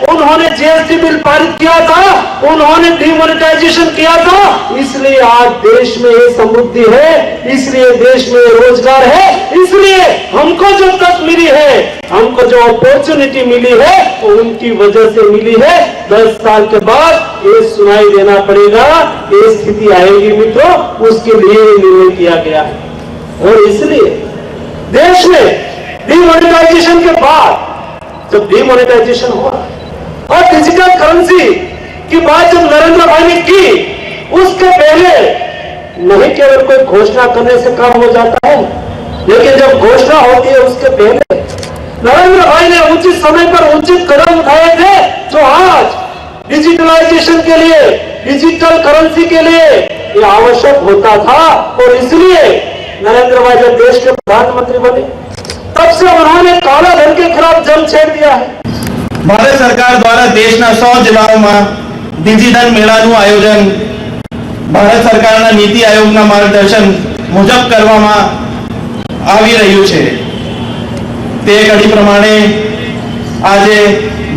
उन्होंने जीएसटी बिल पारित किया था, उन्होंने डिमोनेटाइजेशन किया था, इसलिए आज देश में ये समृद्धि है, इसलिए देश में रोजगार है, इसलिए हमको जो तक मिली है, हमको जो अपॉर्चुनिटी मिली है, वो उनकी वजह से मिली है। 10 साल के बाद ये सुनाई देना पड़ेगा, ये स्थिति आएगी मित्रों, उसके लिए निर्णय किया गया है। और इसलिए देश में डिमोनेटाइजेशन के बाद, जब डिमोनेटाइजेशन हुआ और डिजिटल करेंसी की बात जब नरेंद्र भाई ने की, उसके पहले नहीं केवल कोई घोषणा करने से काम हो जाता है, लेकिन जब घोषणा होती है उसके पहले नरेंद्र भाई ने उचित समय पर उचित कदम उठाए थे, जो आज डिजिटलाइजेशन के लिए, डिजिटल करेंसी के लिए ये आवश्यक होता था। और इसलिए नरेंद्र भाई जब देश के प्रधानमंत्री बने, तब से उन्होंने काला धन के खिलाफ जंग छेड़ दिया है। ભારત સરકાર દ્વારા દેશના 100 જિલ્લાઓમાં ડિજિટલ મેળાનું આયોજન ભારત સરકારના નીતિ આયોગના માર્ગદર્શન મુજબ કરવામાં આવી રહ્યું છે। તે કડી પ્રમાણે આજે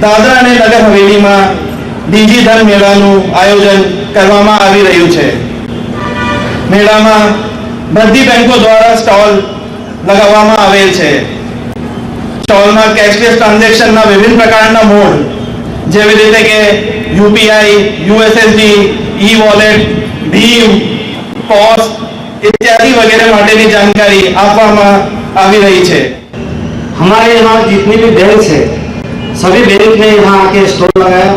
દાદરા અને નગર હવેલીમાં ડિજિટલ મેળાનું આયોજન કરવામાં આવી રહ્યું છે। મેળામાં બધી બેંકો દ્વારા સ્ટોલ લગાવવામાં આવેલ છે। સ્ટોલમાં કેશલેસ ટ્રાન્ઝેક્શનના વિવિધ પ્રકારના મોડ, જેવી રીતે કે યુપીઆઈ, યુએસએસડી, ઈ વોલેટ, ભીમ, પોસ इत्यादि वगैरह माटेनी जानकारी आपवामां आवी रही है। हमारे यहाँ जितनी भी बैंक है, सभी बैंक ने यहाँ आके स्टॉल लगाया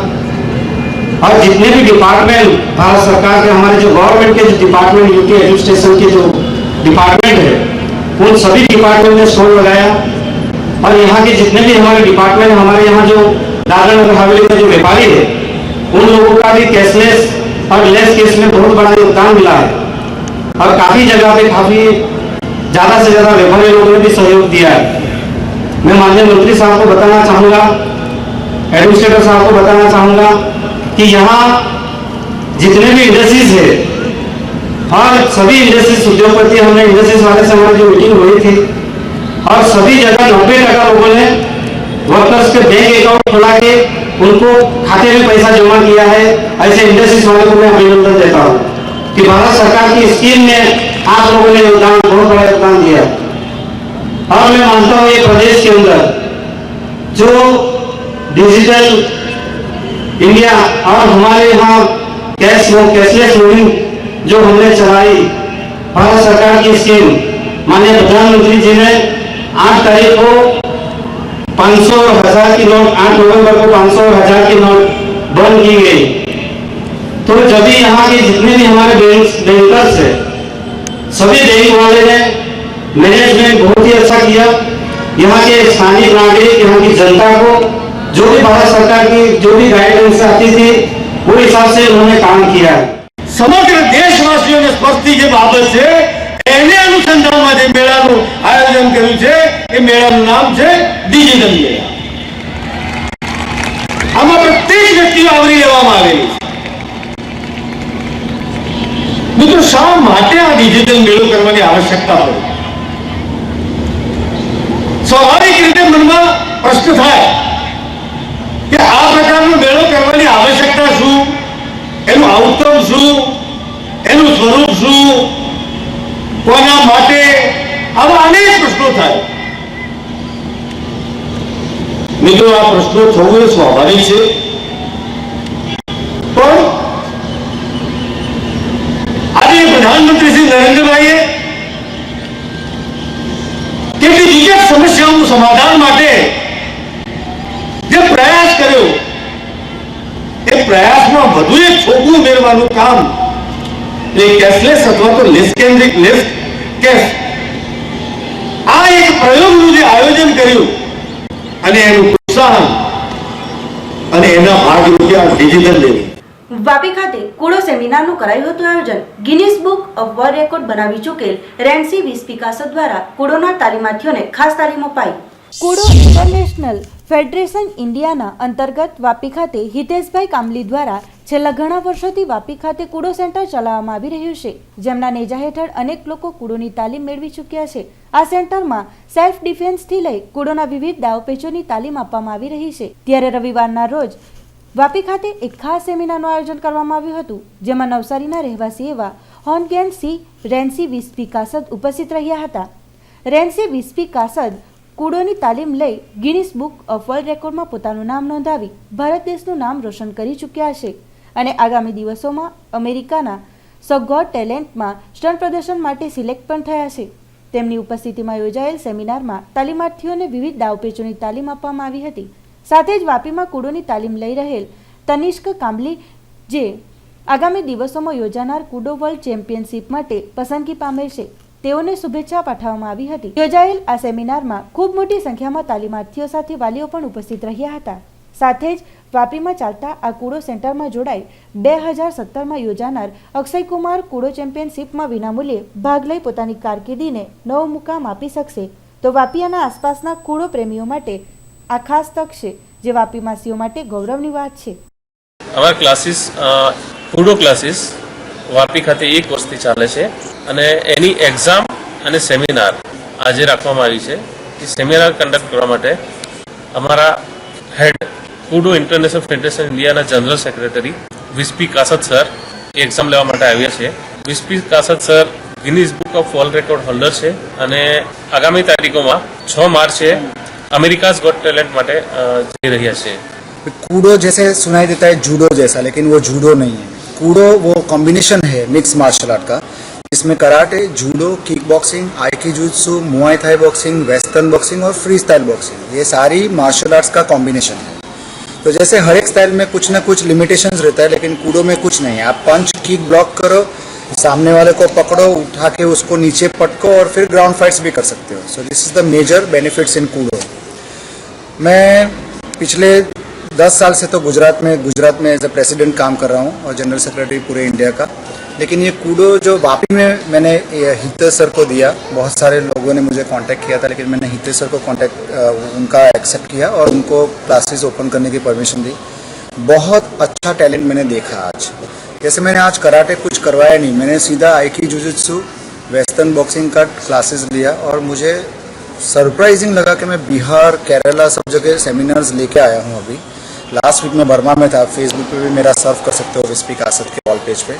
और जितने भी डिपार्टमेंट भारत सरकार के, हमारे जो गवर्नमेंट के जो डिपार्टमेंट, यूटी एडमिनिस्ट्रेशन के जो डिपार्टमेंट है, उन सभी डिपार्टमेंट ने स्टॉल लगाया। और यहाँ के जितने भी हमारे डिपार्टमेंट, हमारे यहाँ जो दादरा नगर हवेली के जो व्यापारी है, उन लोगों का भी कैशलेस और लेस केस में बहुत बड़ा योगदान मिला है। और काफी जगह पे काफी ज्यादा से ज्यादा व्यापारी लोगों ने भी सहयोग दिया है। मैं माननीय मंत्री साहब को बताना चाहूंगा, एडमिनिस्ट्रेटर साहब को बताना चाहूंगा कि यहाँ जितने भी इंडस्ट्रीज है और सभी इंडस्ट्रीज उद्योगपति, हमने इंडस्ट्रीज वाले से हमारी जो मीटिंग हुई थी, और सभी जगह 90% लोगों ने वर्कर्स के बैंक अकाउंट खुला के उनको खाते में पैसा जमा किया है। ऐसे इंडस्ट्रीज वाले को मैं अभिनंदन देता हूँ कि भारत सरकार की स्कीम में आप लोगों ने योगदान, बहुत बड़ा योगदान दिया। और मैं मानता हूँ ये प्रदेश के अंदर जो डिजिटल इंडिया और हमारे यहाँ कैशलेस मूविंग जो हमने चलाई, भारत सरकार की स्कीम, माननीय प्रधानमंत्री जी ने 8 तारीख को 500 और 1000 की नोट, 8 नवंबर को 500 और 1000 की नोट बंद की गई। तो जब भी यहाँ के जितने भी हमारे बैंकर्स है, सभी बैंक वाले ने, मैनेजमेंट बहुत ही अच्छा किया। यहाँ के स्थानीय नागरिक, यहाँ की जनता को जो भी भारत सरकार की जो भी गाइडलाइंस आती थी, वो हिसाब से उन्होंने काम किया है। समग्र देशवासीઓને સ્પષ્ટી જે બાબત છે એને અનુસંધાનમાં જે મેળાનું આયોજન કર્યું છે, એ મેળાનું નામ છે ડિજિટલ મેળા। આમાં પ્રત્યેક વ્યક્તિઓ આવરી લેવામાં આવેલી છે। મિત્રો, શા માટે આ ડિજિટલ મેળો કરવાની આવશ્યકતા પડી? સ્વાભાવિક રીતે મનમાં પ્રશ્ન થાય કે આ પ્રકારનો મેળો કરવાની આવશ્યકતા શું, એનું આઉટકમ શું, એનું સ્વરૂપ શું, કોના માટે, આવા અનેક પ્રશ્નો થાય। મિત્રો, આ પ્રશ્નો થવું એ સ્વાભાવિક છે, પણ આજે પ્રધાનમંત્રી શ્રી નરેન્દ્રભાઈએ કેટલી વિકટ સમસ્યાઓનું સમાધાન માટે જે પ્રયાસ કર્યો, એ પ્રયાસમાં વધુ એક છોકરું ઉમેરવાનું કામ ને કેશલેસ અથવા તો લેસ કેશ આ એક પ્રયોગનું જે આયોજન કર્યું અને એનું પ્રોત્સાહન અને એના ભાગરૂપે આ ડિજિટલ લેવલ વાપી ખાતે કુડો સેમિનારનું કરાયું હતું આયોજન. Guinness book of world record બનાવી ચૂકેલ રેન્સી વીસ પિકાસો દ્વારા કુડોના તાલીમાર્થીઓને ખાસ તાલીમ અપાઈ. કુડો ઇન્ટરનેશનલ ફેડરેશન ઇન્ડિયાના અંતર્ગત વાપી ખાતે હિતેશભાઈ કામલી દ્વારા છેલ્લા ઘણા વર્ષોથી વાપી ખાતે કુડો સેન્ટર ચલાવવામાં આવી રહ્યું છે, જેમના નેજા હેઠળ અનેક લોકો કુડોની તાલીમ મેળવી ચૂક્યા છે. આ સેન્ટરમાં સેલ્ફ ડિફેન્સથી લઈ કુડોના વિવિધ દાવપેચોની તાલીમ આપવામાં આવી રહી છે. ત્યારે રવિવારના રોજ વાપી ખાતે એક ખાસ સેમિનારનું આયોજન કરવામાં આવ્યું હતું, જેમાં નવસારીના રહેવાસી એવા હોનગેન સી રેન્સી વિસ્પી કાસદ ઉપસ્થિત રહ્યા હતા. રેન્સી વિસ્પી કાસદ કુડોની તાલીમ લઈ ગિનીસ બુક ઓફ વર્લ્ડ રેકોર્ડમાં પોતાનું નામ નોંધાવી ભારત દેશનું નામ રોશન કરી ચૂક્યા છે અને આગામી દિવસોમાં અમેરિકાના સગોટ ટેલેન્ટમાં સ્ટન્ટ પ્રદર્શન માટે સિલેક્ટ પણ થયા છે. તેમની ઉપસ્થિતિમાં યોજાયેલ સેમિનારમાં તાલીમાર્થીઓને વિવિધ દાવપેચોની તાલીમ આપવામાં આવી હતી. સાથે જ વાપીમાં કુડોની તાલીમ લઈ રહેલ તનિષ્ક કામલી જે આગામી દિવસોમાં યોજાનાર કુડો વર્લ્ડ ચેમ્પિયનશિપ માટે પસંદગી પામેલ છે, તેઓને શુભેચ્છા પાઠવવામાં આવી હતી. યોજાયેલ આ સેમિનારમાં ખૂબ મોટી સંખ્યામાં તાલીમાર્થીઓ સાથે વાલીઓ પણ ઉપસ્થિત રહ્યા હતા. સાથે જ વાપીમાં ચાલતા આ કુડો સેન્ટરમાં જોડાઈ 2017માં યોજાનાર અક્ષયકુમાર કુડો ચેમ્પિયનશિપમાં વિનામૂલ્યે ભાગ લઈ પોતાની કારકિર્દીને નવો મુકામ આપી શકશે. તો વાપી અને આસપાસના કુડો પ્રેમીઓ માટે આ ખાસ તક છે, જે વાપીવાસીઓ માટે ગૌરવની વાત છે. અમારા ક્લાસીસ કુડો ક્લાસીસ વાપી ખાતે એક વર્ષથી ચાલે છે અને એની એક્ઝામ અને સેમિનાર આજે રાખવામાં આવી છે. એ સેમિનાર કન્ડક્ટ કરવા માટે અમારા હેડ કુડો ઇન્ટરનેશનલ ફેડરેશન ઇન્ડિયાના general secretary Vispi Kasad sir exam લેવા માટે આવ્યા છે. Vispi Kasad sir Guinness book of world record holder છે અને આગામી તારીખોમાં 6 માર્ચે अमेरिकाज गॉट टैलेंट माटे जई रह्या छे. कूडो जैसे सुनाई देता है जूडो जैसा, लेकिन वो जूडो नहीं है. कूडो वो कॉम्बिनेशन है मिक्स मार्शल आर्ट का, जिसमें कराटे, जूडो, किक बॉक्सिंग, आइकिजुत्सु, मुआई थाई बॉक्सिंग, वेस्टर्न बॉक्सिंग और फ्री स्टाइल बॉक्सिंग, ये सारी मार्शल आर्ट्स का कॉम्बिनेशन है. तो जैसे हर एक स्टाइल में कुछ ना कुछ लिमिटेशंस रहता है, लेकिन कूडो में कुछ नहीं है. आप पंच किक ब्लॉक करो, सामने वाले को पकड़ो, उठा के उसको नीचे पटको और फिर ग्राउंड फाइट्स भी कर सकते हो. So this is the major benefits in Kudo. मैं पिछले 10 साल से तो गुजरात में एज ए प्रेसिडेंट काम कर रहा हूँ और जनरल सेक्रेटरी पूरे इंडिया का. लेकिन ये कूडो जो वापी में मैंने हितेश सर को दिया, बहुत सारे लोगों ने मुझे कांटेक्ट किया था, लेकिन मैंने हितेश सर को उनका एक्सेप्ट किया और उनको क्लासेस ओपन करने की परमिशन दी. बहुत अच्छा टैलेंट मैंने देखा आज. जैसे मैंने आज कराटे कुछ करवाया नहीं, मैंने सीधा आइकी जुजुत्सु, वेस्टर्न बॉक्सिंग का क्लासेस लिया और मुझे सरप्राइजिंग लगा कि मैं बिहार, केरला सब जगह सेमिनार्स लेके आया हूँ. अभी लास्ट वीक में बर्मा में था, फेसबुक पे भी मेरा सर्व कर सकते हो विस्पी कासद के वॉल पेज पे.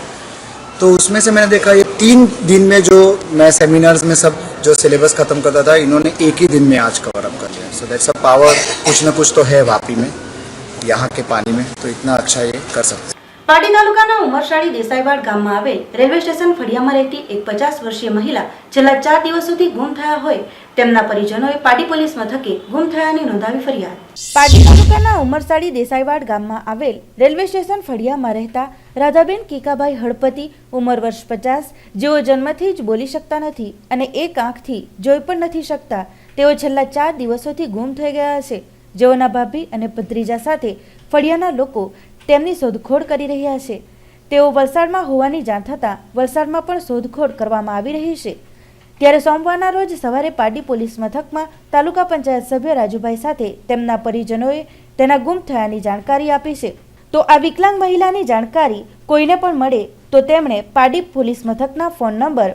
तो उसमें से मैंने देखा ये 3 दिन में जो मैं सेमिनार्स में सब जो सिलेबस खत्म करता था, इन्होंने एक ही दिन में आज कवर अप कर लिया. सो दैट्स अ पावर, कुछ ना कुछ तो है वापी में, यहाँ के पानी में, तो इतना अच्छा ये कर सकते. પાટી તાલુકાના ઉમરશાળી દેસાઈવાડ ગામમાં આવેલ રેલવે સ્ટેશન ફળિયામાં રહેતી એક 50 વર્ષીય મહિલા છેલ્લા 4 દિવસોથી ગુમ થયા હોય તેમના પરિજનોએ પાટી પોલીસ મથકે ગુમ થયાની નોંધાવી ફરિયાદ. પાટી તાલુકાના ઉમરશાળી દેસાઈવાડ ગામમાં આવેલ રેલવે સ્ટેશન ફળિયામાં રહેતા રાધાબેન કીકાભાઈ હળપતિ ઉંમર વર્ષ 50, જેઓ જન્મથી જ બોલી શકતા નથી અને એક આંખથી જોઈ પણ નથી શકતા, તેઓ છેલ્લા 4 દિવસોથી ગુમ થઈ ગયા છે. જેઓના ભાભી અને ભત્રીજા સાથે ફળિયાના લોકો તેમની શોધખોળ કરી રહ્યા છે. તેઓ વલસાડમાં હોવાની જાણ થતાં વલસાડમાં પણ શોધખોળ કરવામાં આવી રહી છે. ત્યારે સોમવારના રોજ સવારે પાડી પોલીસ મથકમાં તાલુકા પંચાયત સભ્ય રાજુભાઈ સાથે તેમના પરિજનોએ તેના ગુમ થયાની જાણકારી આપી છે. તો આ વિકલાંગ મહિલાની જાણકારી કોઈને પણ મળે તો તેમણે પાડી પોલીસ મથકના ફોન નંબર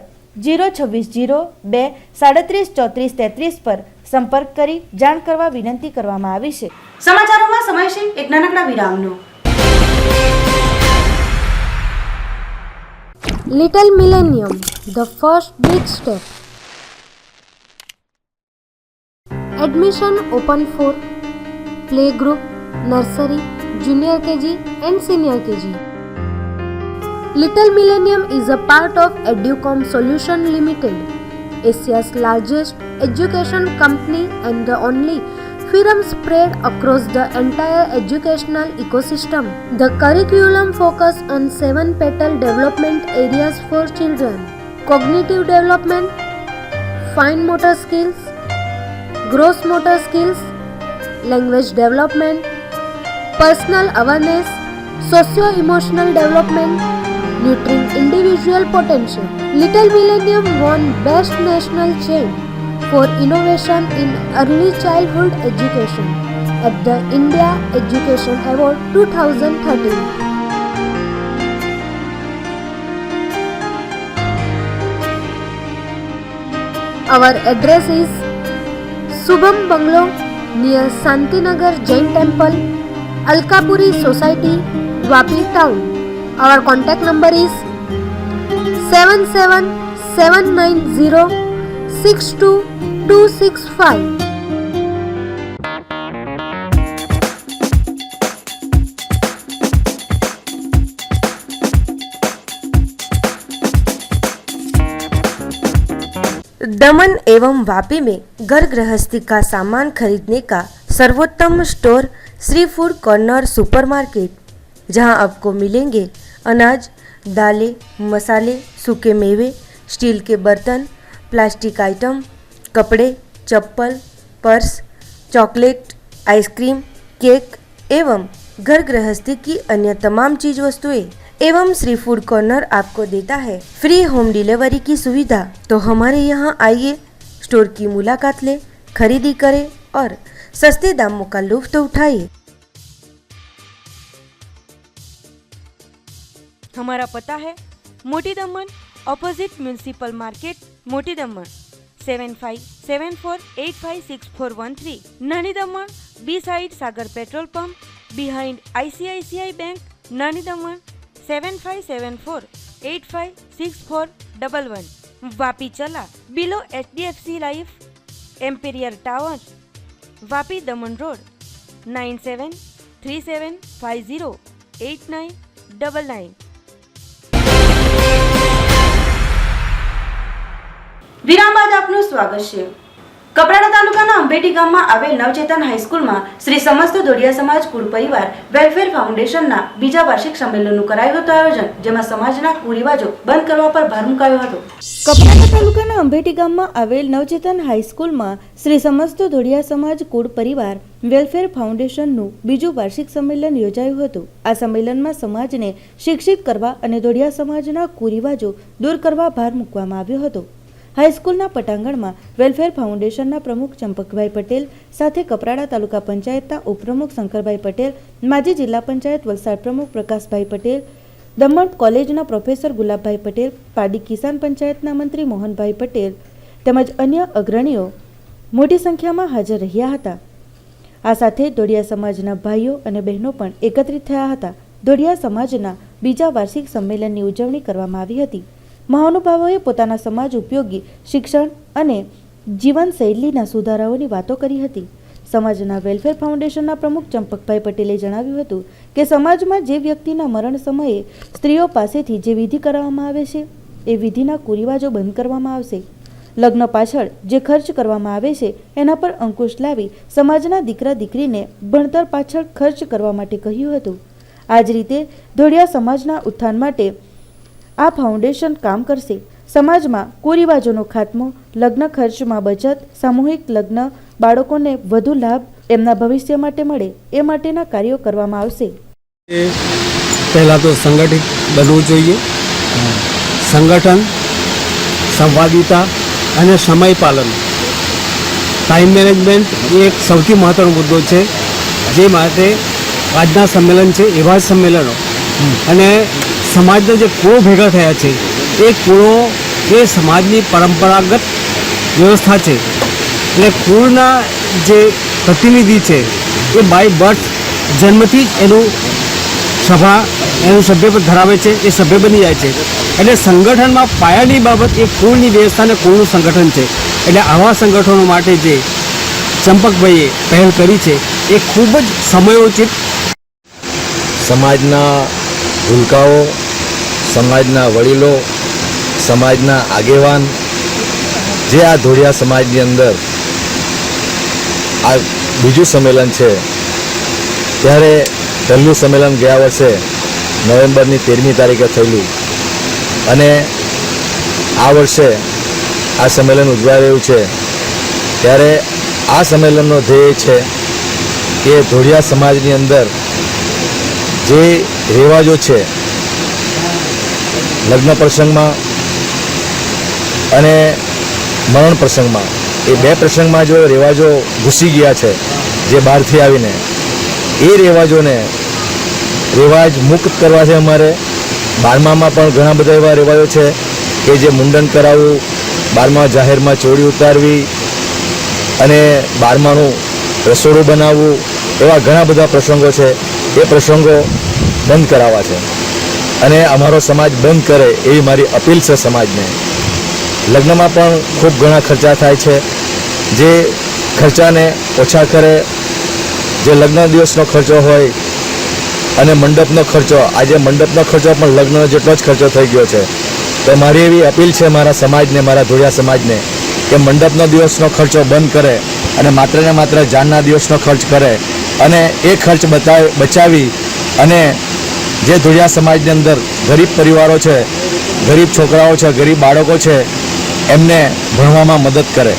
02602 37 34 33 પર સંપર્ક કરી જાણ કરવા વિનંતી કરવામાં આવી છે. સમાચારોમાં સમય છે એક નાનકડા વિરામનો. Little Millennium, the first big step. Admission open for playgroup, nursery, junior KG and senior KG. Little Millennium is a part of Educom Solution Limited, Asia's largest education company and the only freedom spread across the entire educational ecosystem. The curriculum focus on 7 petal development areas for children: cognitive development, fine motor skills, gross motor skills, language development, personal awareness, socio-emotional development, nurturing individual potential. Little Millennium won Best National Chain for Innovation in Early Childhood Education at the India Education Award 2013. Our address is Subham Bungalow near Santinagar Jain Temple, Alkapuri Society, Vapi Town. Our contact number is 7779062265. दमन एवं वापी में घर गृहस्थी का सामान खरीदने का सर्वोत्तम store Shri food corner supermarket, जहां आपको मिलेंगे अनाज, दालें, मसाले, सूखे मेवे, स्टील के बर्तन, प्लास्टिक आइटम, कपड़े, चप्पल, पर्स, चॉकलेट, आइसक्रीम, केक एवं घर गृहस्थी की अन्य तमाम चीज वस्तुएं एवं श्री फूड कॉर्नर आपको देता है फ्री होम डिलीवरी की सुविधा। तो हमारे यहाँ आइए, स्टोर की मुलाकात लें, खरीदी करें और सस्ते दामों का लुत्फ उठाइए। हमारा पता है मोटी दमन, ऑपोजिट म्यूनिसिपल मार्केट, मोटी दमन, 7574856413, Nani Daman, B side Sagar petrol pump, behind ICICI bank, Nani Daman, 7574856411, Vapi चला below HDFC life, Emperor tower, Vapi Daman road, 9737508999। વિરામ બાદ આપનું સ્વાગત છે। કપરાડા તાલુકાના અંબેટી ગામમાં આવેલ નવચેતન હાઈસ્કૂલમાં શ્રી સમસ્ત દોડિયા સમાજ કુળ પરિવાર વેલફેર ફાઉન્ડેશનના બીજા વાર્ષિક સંમેલનનું કરાયું હતું આયોજન, જેમાં સમાજના કુરિવાજો બંધ કરવા પર ભાર મુકાયો હતો। કપરાડા તાલુકાના અંબેટી ગામમાં આવેલ નવચેતન હાઈસ્કૂલમાં શ્રી સમસ્ત દોડિયા સમાજ કુળ પરિવાર વેલફેર ફાઉન્ડેશનનું બીજું વાર્ષિક સંમેલન યોજાયું હતું। આ સંમેલનમાં સમાજને શિક્ષિત કરવા અને દોડિયા સમાજના કુરિવાજો દૂર કરવા ભાર મૂકવામાં આવ્યો હતો। હાઈસ્કૂલના પટાંગણમાં વેલફેર ફાઉન્ડેશનના પ્રમુખ ચંપકભાઈ પટેલ સાથે કપરાડા તાલુકા પંચાયતના ઉપપ્રમુખ શંકરભાઈ પટેલ, માજી જિલ્લા પંચાયત વલસાડ પ્રમુખ પ્રકાશભાઈ પટેલ, દમણ કોલેજના પ્રોફેસર ગુલાબભાઈ પટેલ, પાડી કિસાન પંચાયતના મંત્રી મોહનભાઈ પટેલ તેમજ અન્ય અગ્રણીઓ મોટી સંખ્યામાં હાજર રહ્યા હતા। આ સાથે દોડિયા સમાજના ભાઈઓ અને બહેનો પણ એકત્રિત થયા હતા। દોડિયા સમાજના બીજા વાર્ષિક સંમેલનની ઉજવણી કરવામાં આવી હતી। મહાનુભાવોએ પોતાના સમાજ ઉપયોગી શિક્ષણ અને જીવનશૈલીના સુધારાઓની વાતો કરી હતી। સમાજના વેલફેર ફાઉન્ડેશનના પ્રમુખ ચંપકભાઈ પટેલે જણાવ્યું હતું કે સમાજમાં જે વ્યક્તિના મરણ સમયે સ્ત્રીઓ પાસેથી જે વિધિ કરવામાં આવે છે એ વિધિના કુરિવાજો બંધ કરવામાં આવશે। લગ્ન પાછળ જે ખર્ચ કરવામાં આવે છે એના પર અંકુશ લાવી સમાજના દીકરા દીકરીને ભણતર પાછળ ખર્ચ કરવા માટે કહ્યું હતું। આ જ રીતે ધોળિયા સમાજના ઉત્થાન માટે આ ફાઉન્ડેશન કામ કરશે। સમાજમાં કુરિવાજોનો ખાત્મો, લગ્ન ખર્ચમાં બચત, સામૂહિક લગ્ન, બાળકોને વધુ લાભ એમના ભવિષ્ય માટે મળે એ માટેના કાર્યો કરવામાં આવશે। પહેલાં તો સંગઠિત બનવું જોઈએ। સંગઠન, સંવાદિતા અને સમય પાલન, ટાઈમ મેનેજમેન્ટ એ એક સૌથી મહત્વનો મુદ્દો છે, જે માટે આજના સંમેલન છે એવા જ સંમેલનો અને સમાજના જે કુળો ભેગા થયા છે એ કુળો એ સમાજની પરંપરાગત વ્યવસ્થા છે। એટલે કુળના જે પ્રતિનિધિ છે એ બાય બર્થ જન્મથી જ એનું સભા એનું સભ્યપદ ધરાવે છે, એ સભ્ય બની જાય છે। એટલે સંગઠનમાં પાયાની બાબત એ કુળની વ્યવસ્થા અને કુળનું સંગઠન છે। એટલે આવા સંગઠનો માટે જે ચંપકભાઈએ પહેલ કરી છે એ ખૂબ જ સમયોચિત। સમાજના ભૂલકાઓ, સમાજના વડીલો, સમાજના આગેવાન જે આ ધોળિયા સમાજની અંદર આ બીજું સંમેલન છે. ત્યારે પહેલું સંમેલન ગયા વર્ષે નવેમ્બરની 13મી તારીખે થયેલું અને આ વર્ષે આ સંમેલન ઉજવાઈ રહ્યું છે. ત્યારે આ સંમેલનનો ધ્યેય છે કે ધોળિયા સમાજની અંદર જે રિવાજો છે લગ્ન પ્રસંગમાં અને મરણ પ્રસંગમાં, એ બે પ્રસંગમાં જો રિવાજો ઘૂસી ગયા છે જે બહારથી આવીને, એ રિવાજ મુક્ત કરવા છે અમારે. 12મામાં પણ ઘણા બધા એવા રિવાજો છે કે જે મુંડન કરાવવું, 12મા જાહેરમાં ચોળી ઉતારવી અને 12માનું રસોડું બનાવવું, એવા ઘણા બધા પ્રસંગો છે. એ પ્રસંગો બંધ કરાવવા છે અને અમારો સમાજ બંધ કરે એવી મારી અપીલ છે સમાજને. લગ્નમાં પણ ખૂબ ઘણા ખર્ચા થાય છે. જે ખર્ચાને ઓછા કરે, જે લગ્ન દિવસનો ખર્ચો હોય અને મંડપનો ખર્ચો, આજે મંડપનો ખર્ચો પણ લગ્નનો જેટલો જ ખર્ચો થઈ ગયો છે. તો મારી એવી અપીલ છે મારા સમાજને, મારા ધોળિયા સમાજને, કે મંડપનો દિવસનો ખર્ચો બંધ કરે અને માત્ર ને માત્ર જાનના દિવસનો ખર્ચ કરે અને એ ખર્ચ બચાવી અને જે ધોળિયા સમાજની અંદર ગરીબ પરિવારો છે, ગરીબ છોકરાઓ છે, ગરીબ બાળકો છે, એમને ભણવામાં મદદ કરે.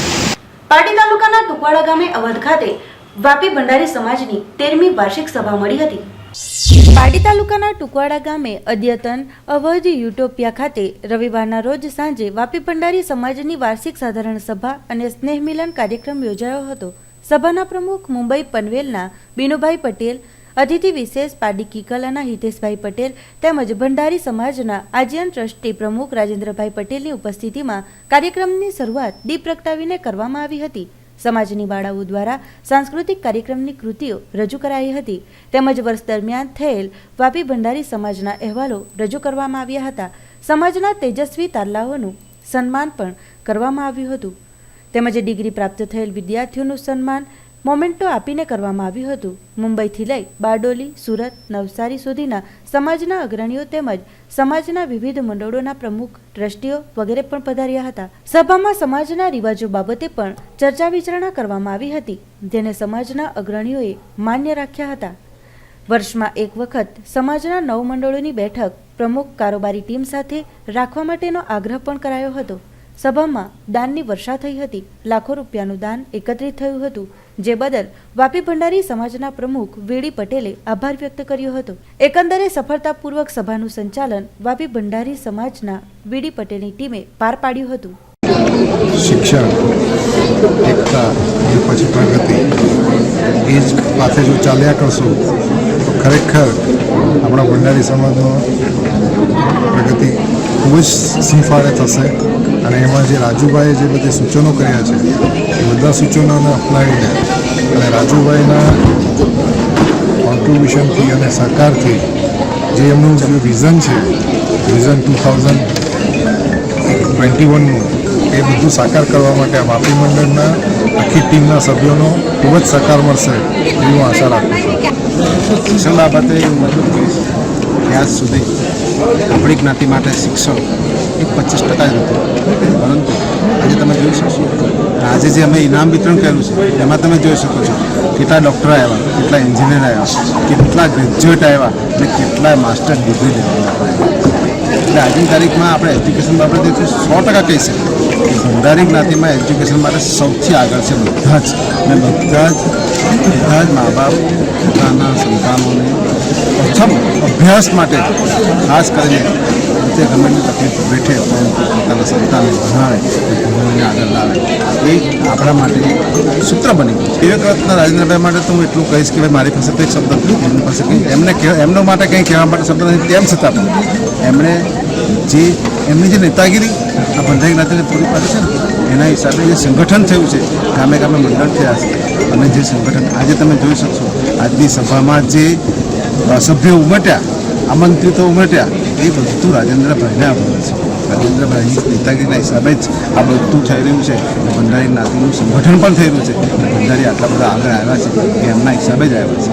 પાટી તાલુકાના ટુકવાડા ગામે અવધ ખાતે વાપી ભંડારી સમાજની 13મી વાર્ષિક સભા મળી હતી. પાટી તાલુકાના ટુકવાડા ગામે અદ્યતન અવધ યુટોપિયા ખાતે રવિવારના રોજ સાંજે વાપી ભંડારી સમાજની વાર્ષિક સાધારણ સભા અને સ્નેહ મિલન કાર્યક્રમ યોજાયો હતો. સભાના પ્રમુખ મુંબઈ પનવેલના બીનુભાઈ પટેલ, અતિથિ વિશેષ પાડી કિકલાના હિતેશભાઈ પટેલ તેમજ ભંડારી સમાજના આજીવન ટ્રસ્ટી પ્રમુખ રાજેન્દ્રભાઈ પટેલની ઉપસ્થિતિમાં કાર્યક્રમની શરૂઆત દીપ પ્રગટાવીને કરવામાં આવી હતી. સમાજની બાળાઓ દ્વારા સાંસ્કૃતિક કાર્યક્રમની કૃતિઓ રજૂ કરાઈ હતી તેમજ વર્ષ દરમિયાન થયેલ વાપી ભંડારી સમાજના અહેવાલો રજૂ કરવામાં આવ્યા હતા. સમાજના તેજસ્વી તારલાઓનું સન્માન પણ કરવામાં આવ્યું હતું તેમજ ડિગ્રી પ્રાપ્ત થયેલ વિદ્યાર્થીઓનું સન્માન મોમેન્ટો આપીને કરવામાં આવ્યું હતું. મુંબઈથી લઈ બારડોલી, સુરત, નવસારી સુધીના સમાજના અગ્રણીઓ તેમજ સમાજના વિવિધ મંડળોના પ્રમુખ, ટ્રસ્ટીઓ વગેરે પણ પધાર્યા હતા. સભામાં સમાજના રિવાજો બાબતે પણ ચર્ચા વિચારણા કરવામાં આવી હતી જેને સમાજના અગ્રણીઓએ માન્ય રાખ્યા હતા. વર્ષમાં એક વખત સમાજના 9 મંડળોની બેઠક પ્રમુખ કારોબારી ટીમ સાથે રાખવા માટેનો આગ્રહ પણ કરાયો હતો. સભામાં દાનની વર્ષા થઈ હતી. લાખો રૂપિયાનું દાન એકત્રિત થયું હતું જે બદલ વાપી ભંડારી સમાજના પ્રમુખ વીડી પટેલે આભાર વ્યક્ત કર્યો હતો. એકંદરે સફળતાપૂર્વક સભાનું સંચાલન વાપી ભંડારી સમાજના વીડી પટેલની ટીમે પાર પાડ્યું હતું. શિક્ષણ, એકતા અને પછી પ્રગતિ, એ જ પાસે જો ચાલ્યા કરશું તો ખરેખર આપણા ભંડારી સમાજનો પ્રગતિ ખૂબ જ સિંફાળે થશે. અને એમાં જે રાજુભાઈએ જે બધી સૂચનો કર્યા છે એ બધા સૂચનોને અપનાવીને અને રાજુભાઈના કોન્ટ્રીબ્યુશનથી અને સહકારથી જે એમનું જે વિઝન છે, વિઝન 2021નું, એ બધું સાકાર કરવા માટે આ વાપી મંડળના આખી ટીમના સભ્યોનો ખૂબ જ સહકાર મળશે એવી હું આશા રાખું છું. શિક્ષણ બાબતે હું એટલું કહીશ કે આજ સુધી આપણી જ્ઞાતિ માટે શિક્ષણ એક 25% જ હતું, પરંતુ આજે તમે જોઈ શકશો આજે જે અમે ઇનામ વિતરણ કર્યું છે એમાં તમે જોઈ શકો છો કેટલા ડૉક્ટર આવ્યા, કેટલા એન્જિનિયર આવ્યા, કેટલા ગ્રેજ્યુએટ આવ્યા અને કેટલા માસ્ટર ડિગ્રી લેવા. એટલે આજની તારીખમાં આપણે એજ્યુકેશન બાબતે 100% કહી શકીએ કે ભંડારી જ્ઞાતિમાં એજ્યુકેશન માટે સૌથી આગળ છે બધા જ. અને બધા જ મા બાપ પોતાના સંતાનોને પ્રથમ અભ્યાસ માટે ખાસ કરીને તે ગમે તકલીફ બેઠે પરંતુ પોતાના સંતાનને ભણાવે, ભણવાને આગળ લાવે, એ આપણા માટે સૂત્ર બની ગયું. વિવેક રત્ન રાજેન્દ્રભાઈ માટે તો હું એટલું કહીશ કે ભાઈ મારી પાસે તો એક શબ્દ નથી, એમની પાસે કંઈ એમના માટે કંઈ કહેવા માટે શબ્દ નથી. તેમ છતાં પણ એમણે જે એમની જે નેતાગીરી આ ભંડારી જ્ઞાતિને પૂરી પાડી છે ને એના હિસાબે જે સંગઠન થયું છે, ગામે ગામે મંડળ થયા છે અને જે સંગઠન આજે તમે જોઈ શકશો આજની સભામાં જે સભ્યો ઉમટ્યા, આમંત્રિતો ઉમટ્યા, એ બધું રાજેન્દ્રભાઈને આભાર છે. રાજેન્દ્રભાઈની નેતાગીરીના હિસાબે જ આ બધું થઈ રહ્યું છે. ભંડારી જ્ઞાતિનું સંગઠન પણ થઈ રહ્યું છે. ભંડારી આટલા બધા આગળ આવ્યા છે એ એમના હિસાબે જ આવ્યા છે.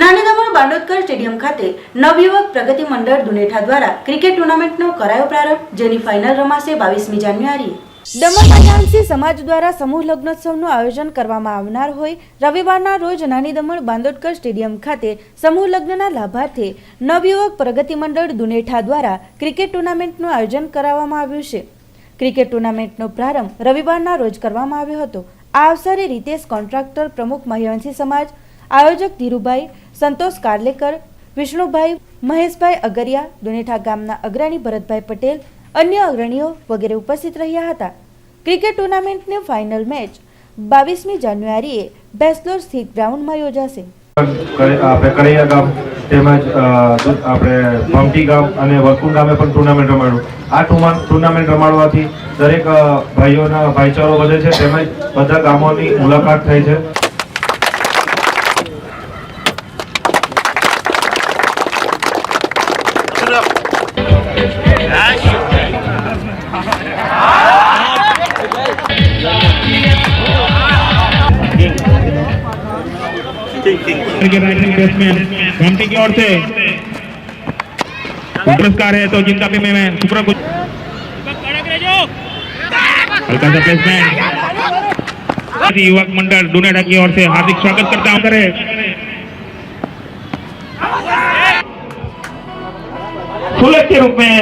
નાની દમણ બાંડોદકર સ્ટેડિયમ ખાતે નવયુવક પ્રગતિ મંડળ દુનેઠા દ્વારા ક્રિકેટ ટુર્નામેન્ટનો કરાયો પ્રારંભ, જેની ફાઇનલ રમાશે 22મી જાન્યુઆરીએ. દમણ મહિયાંશી સમાજ દ્વારા સમૂહ લગ્નોત્સવનું આયોજન કરવામાં આવનાર હોય રવિવારના રોજ નાની દમણ બાંદોડકર સ્ટેડિયમ ખાતે સમૂહ લગ્નના લાભાર્થે નવયુવક પ્રગતિ મંડળ દુનેઠા દ્વારા ક્રિકેટ ટુર્નામેન્ટનું આયોજન કરાવવામાં આવ્યું છે. ક્રિકેટ ટુર્નામેન્ટનો પ્રારંભ રવિવારના રોજ કરવામાં આવ્યો હતો. આ અવસરે રીતેશ કોન્ટ્રાક્ટર પ્રમુખ મહિયાંશી સમાજ, આયોજક ધીરુભાઈ, સંતોષ કાર્લેકર, વિષ્ણુભાઈ, મહેશભાઈ અગરિયા, દુનેઠા ગામના અગ્રણી ભરતભાઈ પટેલ, અન્ય અગ્રણીઓ વગેરે ઉપસ્થિત રહ્યા હતા. ક્રિકેટ ટુર્નામેન્ટની ફાઇનલ મેચ 22મી જાન્યુઆરીએ બેસલોર સ્થિત ગ્રાઉન્ડમાં યોજાશે. આપણે કનૈયા ગામ તેમજ આપણે ભમટી ગામ અને વરકુંડ ગામે પણ ટુર્નામેન્ટ રમાડ્યું. આ ટુર્નામેન્ટ રમાડવાથી દરેક ભાઈઓના ભાઈચારો વધે છે તેમજ બધા ગામોની મુલાકાત થાય છે. बैट्समैन घंटी की ओर से पुरस्कार है तो जिनका भी मैं सुपर हल्का सा प्लेसमेंट युवक मंडल दुनेठा की ओर से हार्दिक स्वागत करता हूं. करे फुलक के रूप में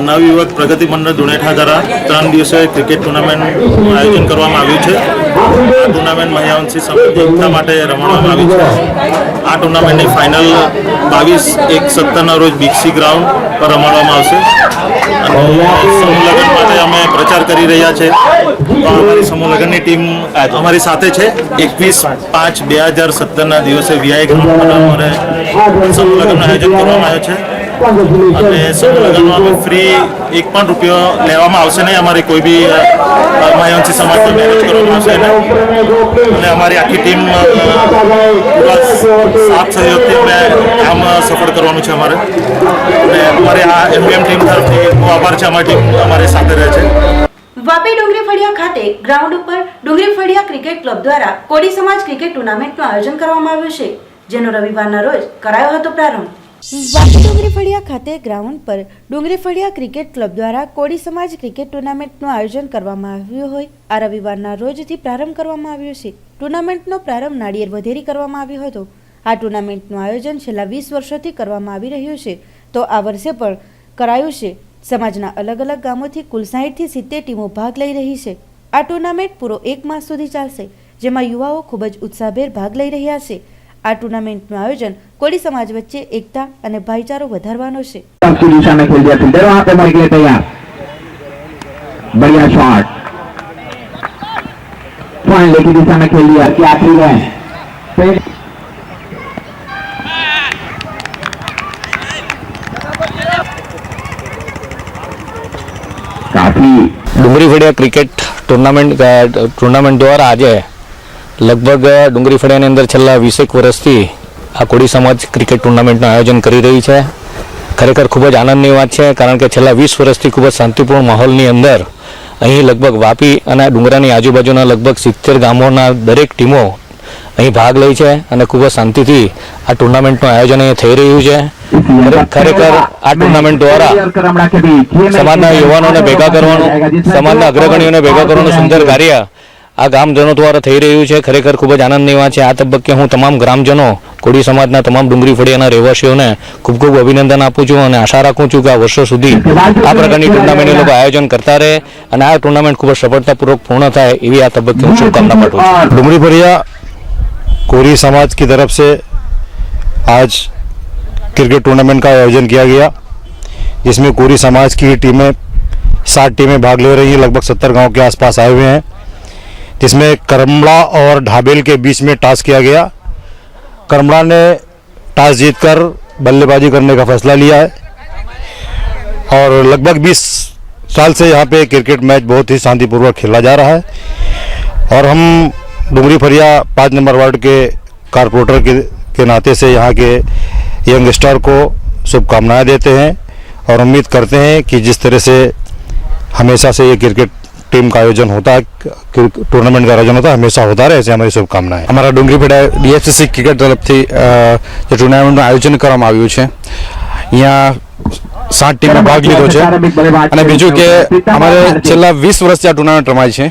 નવયુવક પ્રગતિ મંડળ દુનેઠા દ્વારા 3 દિવસીય ક્રિકેટ ટુર્નામેન્ટનું આયોજન કરવામાં આવ્યું છે. આ ટુર્નામેન્ટ મહિયાંશી સમાજ એકતા માટે રમાડવામાં આવી છે. આ ટુર્નામેન્ટની ફાઇનલ 22/1/17ના રોજ બીસી ગ્રાઉન્ડ પર રમાડવામાં આવશે. સમૂહ લગ્ન માટે અમે પ્રચાર કરી રહ્યા છે. તો અમારી સમૂહ લગ્નની ટીમ અમારી સાથે છે. 21/5/2017ના દિવસે વીઆઈ ગ્રાઉન્ડ પર અમારે સમૂહ લગ્નનું આયોજન કરવામાં આવ્યું છે. અને સમૂહ લગ્નમાં અમે ફ્રી એક પણ રૂપિયો લેવામાં આવશે નહીં. અમારી કોઈ બી મહિયાંશી સમાજને મહેનત કરવામાં આવશે અને અમારી આખી ટીમ સાથ સહયોગથી અમે કામ સફળ કરવાનું છે અમારે. અને અમારી આ એમબીએમ ટીમ તરફથી બહુ આભાર છે. અમારી ટીમ અમારી સાથે રહે છે. વાપી ડુંગરી ફળિયા ખાતે ગ્રાઉન્ડ ઉપર ડુંગરી ફળિયા ક્રિકેટ ક્લબ દ્વારા કોળી સમાજ ક્રિકેટ ટુર્નામેન્ટનું આયોજન કરવામાં આવ્યું છે, જેનો રવિવારના રોજ કરાયો હતો પ્રારંભ. વાપી ડુંગરી ફળિયા ખાતે ગ્રાઉન્ડ પર ડુંગરી ફળિયા ક્રિકેટ ક્લબ દ્વારા કોળી સમાજ ક્રિકેટ ટુર્નામેન્ટનું આયોજન કરવામાં આવ્યું હોય આ રવિવારના રોજથી પ્રારંભ કરવામાં આવ્યો છે. ટુર્નામેન્ટનો પ્રારંભ નાળિયેર વધેરી કરવામાં આવ્યો હતો. આ ટુર્નામેન્ટનું આયોજન છેલ્લા 20 વર્ષોથી કરવામાં આવી રહ્યું છે, તો આ વર્ષે પણ કરાયું છે. સમાજના અલગ અલગ ગામોથી કુલ 60 થી 70 ટીમો ભાગ લઈ રહી છે. આ ટુર્નામેન્ટ પૂરો 1 માસ સુધી ચાલશે, જેમાં યુવાઓ ખૂબ જ ઉત્સાહભેર ભાગ લઈ રહ્યા છે. આ ટુર્નામેન્ટનું આયોજન કોળી સમાજ વચ્ચે એકતા અને ભાઈચારો વધારવાનો છે. दिशा में खेल दिया फील्डर वहां पे मर गए तैयार. बढ़िया शॉट पॉइंट की दिशा में खेल दिया कि आखिरी गए काफी ડુંગરી ફળિયા ક્રિકેટ ટુર્નામેન્ટ દ્વારા આજે લગભગ ડુંગરી ફળિયાની અંદર છેલ્લા 20 વર્ષથી આ કોળી સમાજ ક્રિકેટ ટુર્નામેન્ટનું આયોજન કરી રહી છે. ખરેખર ખૂબ જ આનંદની વાત છે, કારણ કે છેલ્લા 20 વર્ષથી ખૂબ જ શાંતિપૂર્ણ માહોલની અંદર અહીં લગભગ વાપી અને ડુંગરાની આજુબાજુના લગભગ 70 ગામોના દરેક ટીમો અહીં ભાગ લે છે અને ખૂબ જ શાંતિથી આ ટુર્નામેન્ટનું આયોજન અહીં થઈ રહ્યું છે. ખરેખર આ ટુર્નામેન્ટ દ્વારા સમાજના યુવાનોને ભેગા કરવાનું, સમાજના અગ્રગણીઓને ભેગા કરવાનું સુંદર કાર્ય આ ગામજનો દ્વારા થઈ રહ્યું છે. ખરેખર ખૂબ જ આનંદની વાત છે. આ તબક્કે હું તમામ ગ્રામજનો, કોળી સમાજના તમામ ડુંગરી ફળિયાના રહેવાસીઓને ખૂબ ખૂબ અભિનંદન આપું છું અને આશા રાખું છું કે આ વર્ષો સુધી આ પ્રકારની ટુર્નામેન્ટ લોકો આયોજન કરતા રહે અને આ ટુર્નામેન્ટ ખૂબ જ સફળતાપૂર્વક પૂર્ણ થાય એવી આ તબક્કે હું શુભકામના પાઠવું છું. डुंगरी फड़िया कोरी समाज की तरफ से आज क्रिकेट टूर्नामेंट का आयोजन किया गया, जिसमें कोरी समाज की टीमें 7 टीमें भाग ले रही हैं. लगभग 70 गांव के आसपास आए हुए हैं, जिसमें करमड़ा और ढाबेल के बीच में टॉस किया गया. करमड़ा ने टॉस जीतकर बल्लेबाजी करने का फैसला लिया है और लगभग 20 साल से यहाँ पे क्रिकेट मैच बहुत ही शांतिपूर्वक खेला जा रहा है. और हम डुंगरी फड़िया 5 नंबर वार्ड के कारपोरेटर के नाते से यहाँ के यंगस्टर को शुभकामनाएं देते हैं और उम्मीद करते हैं कि जिस तरह से हमेशा से ये क्रिकेट टीम का आयोजन होता है, टूर्नामेंट का आयोजन होता है, हमेशा होता रहे, ऐसे हमारी शुभकामनाएं. हमारा डुंगरी फड़िया DFCC क्रिकेट तरफ थी जो टूर्नामेंट आयोजन કરવામાં આવ્યું છે અહીંયા 7 ટીમે ભાગ લીધો છે અને બીજું કે અમારે છેલ્લા 20 વર્ષથી આ ટુર્નામેન્ટ રમાય છે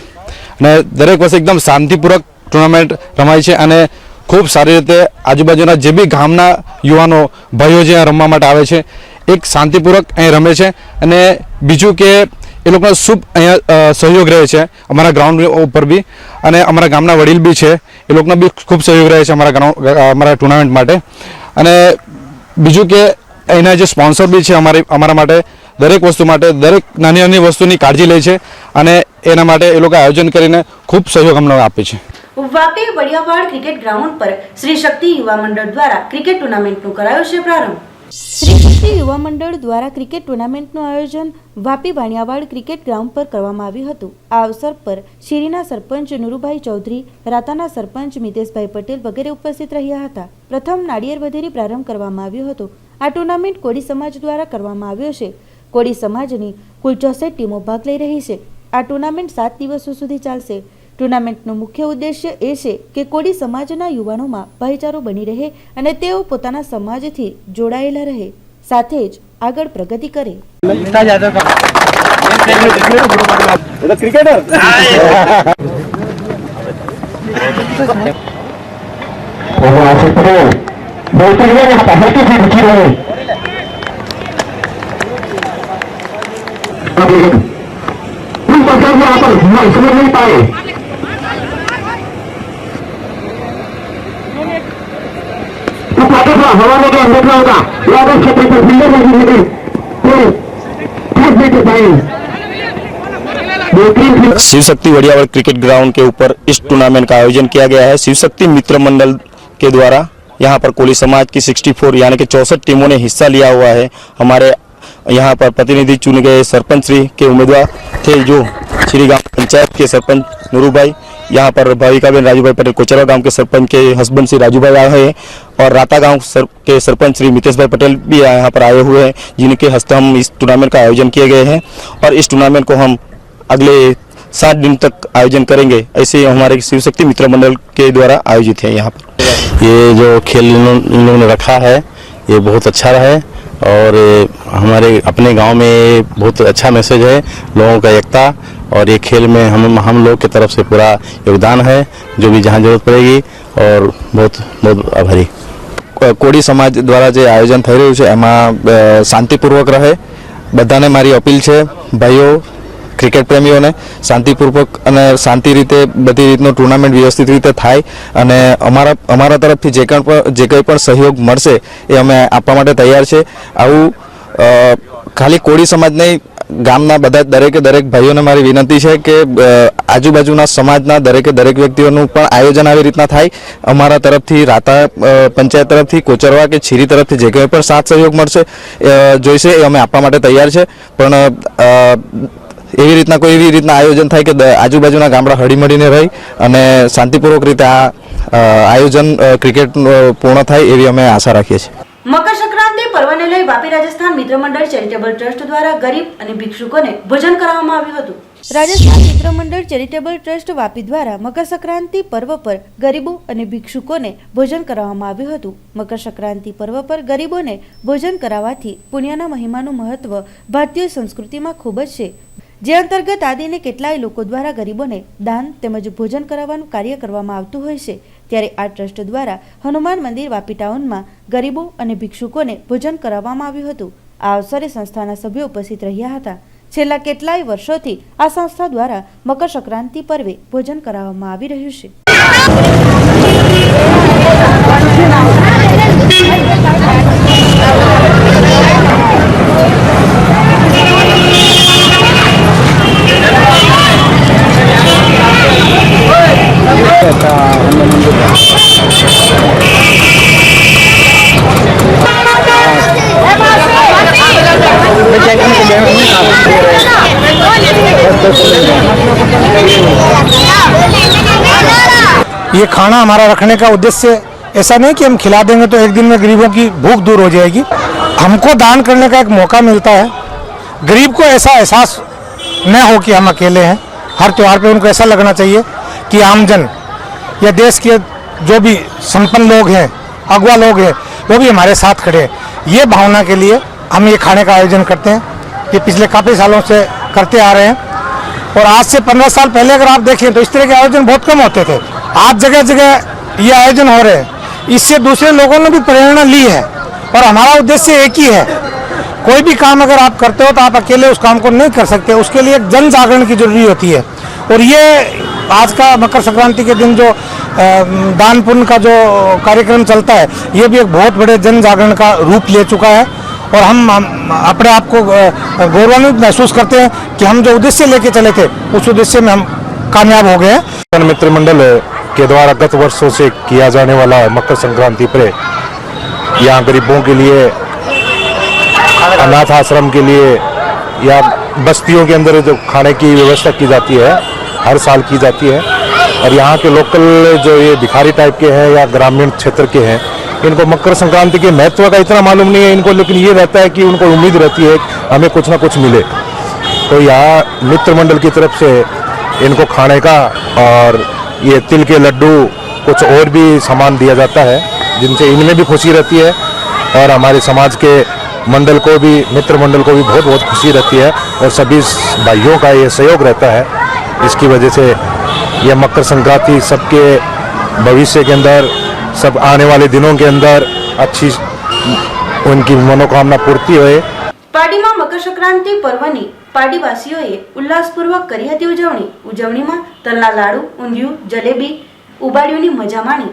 અને દરેક વર્ષે એકદમ શાંતિપૂર્વક ટુર્નામેન્ટ રમાય છે અને ખૂબ સારી રીતે આજુબાજુના જે બી ગામના યુવાનો ભાઈઓ જે રમવા માટે આવે છે એક શાંતિપૂર્વક અહીં રમે છે અને બીજું કે એ લોકોનો શુભ અહીંયા સહયોગ રહે છે અમારા ગ્રાઉન્ડ ઉપર બી અને અમારા ગામના વડીલ બી છે એ લોકોનો બી ખૂબ સહયોગ રહે છે અમારા ટુર્નામેન્ટ માટે અને બીજું કે એના જે સ્પોન્સર બી છે અમારા માટે દરેક વસ્તુ માટે દરેક નાની નાની વસ્તુની કાળજી લે છે અને એના માટે એ લોકો આયોજન કરીને ખૂબ સહયોગ અમને આપે છે. વાપી વડિયાવાડ ક્રિકેટ ગ્રાઉન્ડ પર શ્રી શક્તિ યુવા મંડળ દ્વારા ક્રિકેટ ટુર્નામેન્ટનું કરાયો છે પ્રારંભ. શ્રી શક્તિ યુવા મંડળ દ્વારા ક્રિકેટ ટુર્નામેન્ટનું આયોજન વાપી વાણિયાવાડ ક્રિકેટ ગ્રાઉન્ડ પર કરવામાં આવ્યું હતું. આ અવસર પર શીરીના સરપંચ નુરુભાઈ ચૌધરી, રાતાના સરપંચ મિતેશભાઈ પટેલ વગેરે ઉપસ્થિત રહ્યા હતા. પ્રથમ નાળિયેર વધેરી પ્રારંભ કરવામાં આવ્યો હતો. આ ટુર્નામેન્ટ કોળી સમાજ દ્વારા કરવામાં આવ્યો છે. કોળી સમાજની કુલ 64 ટીમો ભાગ લઈ રહી છે. આ ટુર્નામેન્ટ 7 દિવસો સુધી ચાલશે. ટુર્નામેન્ટનો મુખ્ય ઉદ્દેશ્ય એ છે કે કોળી સમાજના યુવાનોમાં ભાઈચારો બની રહે અને તેઓ પોતાના સમાજથી જોડાયેલા રહે, સાથે જ આગળ પ્રગતિ કરે. समझ नहीं पाए हवा में क्या देखना होगा यादव क्षेत्र पर fielder Shiv Shakti वड़ियावाड़ cricket ground के ऊपर इस टूर्नामेंट का आयोजन किया गया है. शिव शक्ति मित्र मंडल के द्वारा यहाँ पर कोली समाज की 64 यानी कि 64 टीमों ने हिस्सा लिया हुआ है. हमारे यहाँ पर प्रतिनिधि चुने गए सरपंच श्री के उम्मीदवार थे जो श्री गांव पंचायत के सरपंच नुरूभाई, यहाँ पर भाविकाबेन राजूभाई पटेल कोचरवा गांव के सरपंच के हस्बैंड श्री राजूभाई आए हैं और राता गांव के सरपंच श्री मितेशभाई पटेल भी यहाँ पर आए हुए हैं, जिनके हस्ते हम इस टूर्नामेंट का आयोजन किए गए हैं और इस टूर्नामेंट को हम अगले 7 दिन तक आयोजन करेंगे. ऐसे हमारे शिव शक्ति मित्र मंडल के द्वारा आयोजित है. यहाँ पर ये जो खेल इन लोगों ने रखा है ये बहुत अच्छा रहा और हमारे अपने गांव में बहुत अच्छा मैसेज है लोगों का एकता और ये खेल में हम लोग की तरफ से पूरा योगदान है जो भी जहाँ जरूरत पड़ेगी और बहुत बहुत आभारी. कोड़ी समाज द्वारा जो आयोजन થઈ રહ્યું છે એમાં શાંતિપૂર્વક રહે બધાને મારી અપીલ છે. ભાઈઓ ક્રિકેટ પ્રેમીઓને શાંતિપૂર્વક અને શાંતિ રીતે બધી રીતનો ટુર્નામેન્ટ વ્યવસ્થિત રીતે થાય અને અમારા તરફથી જે કંઈ પણ સહયોગ મળશે એ અમે આપવા માટે તૈયાર છે. આવું ખાલી કોળી સમાજ નહીં ગામના બધા દરેક ભાઈઓને મારી વિનંતી છે કે આજુબાજુના સમાજના દરેક વ્યક્તિઓનું પણ આયોજન આવી રીતના થાય. અમારા તરફથી રાતા પંચાયત તરફથી કોચરવા કે છીરી તરફથી જે કંઈ પણ સાથ સહયોગ મળશે જોઈશે એ અમે આપવા માટે તૈયાર છે. પણ એવી રીતના આયોજન થાય કે આજુબાજુના ગામડા હળીમળીને રહી અને શાંતિપૂર્વક રીતે આ આયોજન ક્રિકેટ પૂર્ણ થાય એવી અમે આશા રાખીએ છીએ. મકર સંક્રાંતિ પર્વને લઈ વાપી રાજસ્થાન મિત્ર મંડળ ચેરિટેબલ ટ્રસ્ટ દ્વારા ગરીબ અને ભિક્ષુકોને ભોજન કરાવવામાં આવ્યું હતું. રાજસ્થાન મિત્ર મંડળ ચેરિટેબલ ટ્રસ્ટ વાપી દ્વારા મકર સંક્રાંતિ પર્વ પર ગરીબો અને ભિક્ષુકોને ભોજન કરાવવામાં આવ્યું હતું. મકર સંક્રાંતિ પર્વ પર ગરીબોને ભોજન કરાવવાથી પુણ્યના મહિમાનું મહત્વ ભારતીય સંસ્કૃતિમાં ખૂબ જ છે, જે અંતર્ગત આદિને કેટલાય લોકો દ્વારા ગરીબોને દાન તેમજ ભોજન કરાવવાનું કાર્ય કરવામાં આવતું હોય છે. ત્યારે આ ટ્રસ્ટ દ્વારા હનુમાન મંદિર વાપી ટાઉનમાં ગરીબો અને ભિક્ષુકોને ભોજન કરાવવામાં આવ્યું હતું. આ અવસરે સંસ્થાના સભ્યો ઉપસ્થિત રહ્યા હતા. છેલ્લા કેટલાય વર્ષોથી આ સંસ્થા દ્વારા મકર સંક્રાંતિ પર્વે ભોજન કરાવવામાં આવી રહ્યું છે. ये खाना हमारा रखने का उद्देश्य ऐसा नहीं कि हम खिला देंगे तो एक दिन में गरीबों की भूख दूर हो जाएगी. हमको दान करने का एक मौका मिलता है. गरीब को ऐसा एहसास न हो कि हम अकेले हैं. हर त्योहार पे उनको ऐसा लगना चाहिए कि आमजन या देश के जो भी संपन्न लोग हैं, अगवा लोग हैं, वो भी हमारे साथ खड़े हैं. ये भावना के लिए हम ये खाने का आयोजन करते हैं। ये पिछले काफ़ी सालों से करते आ रहे हैं और आज से 15 साल पहले अगर आप देखें तो इस तरह के आयोजन बहुत कम होते थे। आज जगह जगह ये आयोजन हो रहे हैं। इससे दूसरे लोगों ने भी प्रेरणा ली है और हमारा उद्देश्य एक ही है। कोई भी काम अगर आप करते हो तो आप अकेले उस काम को नहीं कर सकते, उसके लिए एक जन जागरण की जरूरी होती है। और ये आज का मकर संक्रांति के दिन जो दान पुण्य का जो कार्यक्रम चलता है, ये भी एक बहुत बड़े जन जागरण का रूप ले चुका है और हम अपने आप को गौरवान्वित महसूस करते हैं कि हम जो उद्देश्य लेके चले थे उस उद्देश्य में हम कामयाब हो गए हैं। मित्र मंडल के द्वारा गत वर्षों से किया जाने वाला मकर संक्रांति पर यहाँ गरीबों के लिए, अनाथ आश्रम के लिए या बस्तियों के अंदर जो खाने की व्यवस्था की जाती है हर साल की जाती है। और यहाँ के लोकल जो ये भिखारी टाइप के हैं या ग्रामीण क्षेत्र के हैं, इनको मकर संक्रांति के महत्व का इतना मालूम नहीं है इनको, लेकिन ये रहता है कि उनको उम्मीद रहती है कि हमें कुछ ना कुछ मिले। तो यहाँ मित्र मंडल की तरफ से इनको खाने का और ये तिल के लड्डू कुछ और भी सामान दिया जाता है, जिनसे इनमें भी खुशी रहती है और हमारे समाज के मंडल को भी, मित्र मंडल को भी बहुत बहुत खुशी रहती है और सभी भाइयों का ये सहयोग रहता है। इसकी वजह से ये मकर संक्रांति सबके भविष्य के अंदर, सब आने वाले दिनों के अंदर अच्छी उनकी मनोकामना पूर्ति होए। પાડીમાં મકર સંક્રાંતિ પર્વની પાડીવાસીઓએ ઉલ્લાસપૂર્વક કરી હતી ઉજવણીમાં તલના લાડુ, ઊંધિયું, જલેબી, ઉબાડિયુંની મજા માણી।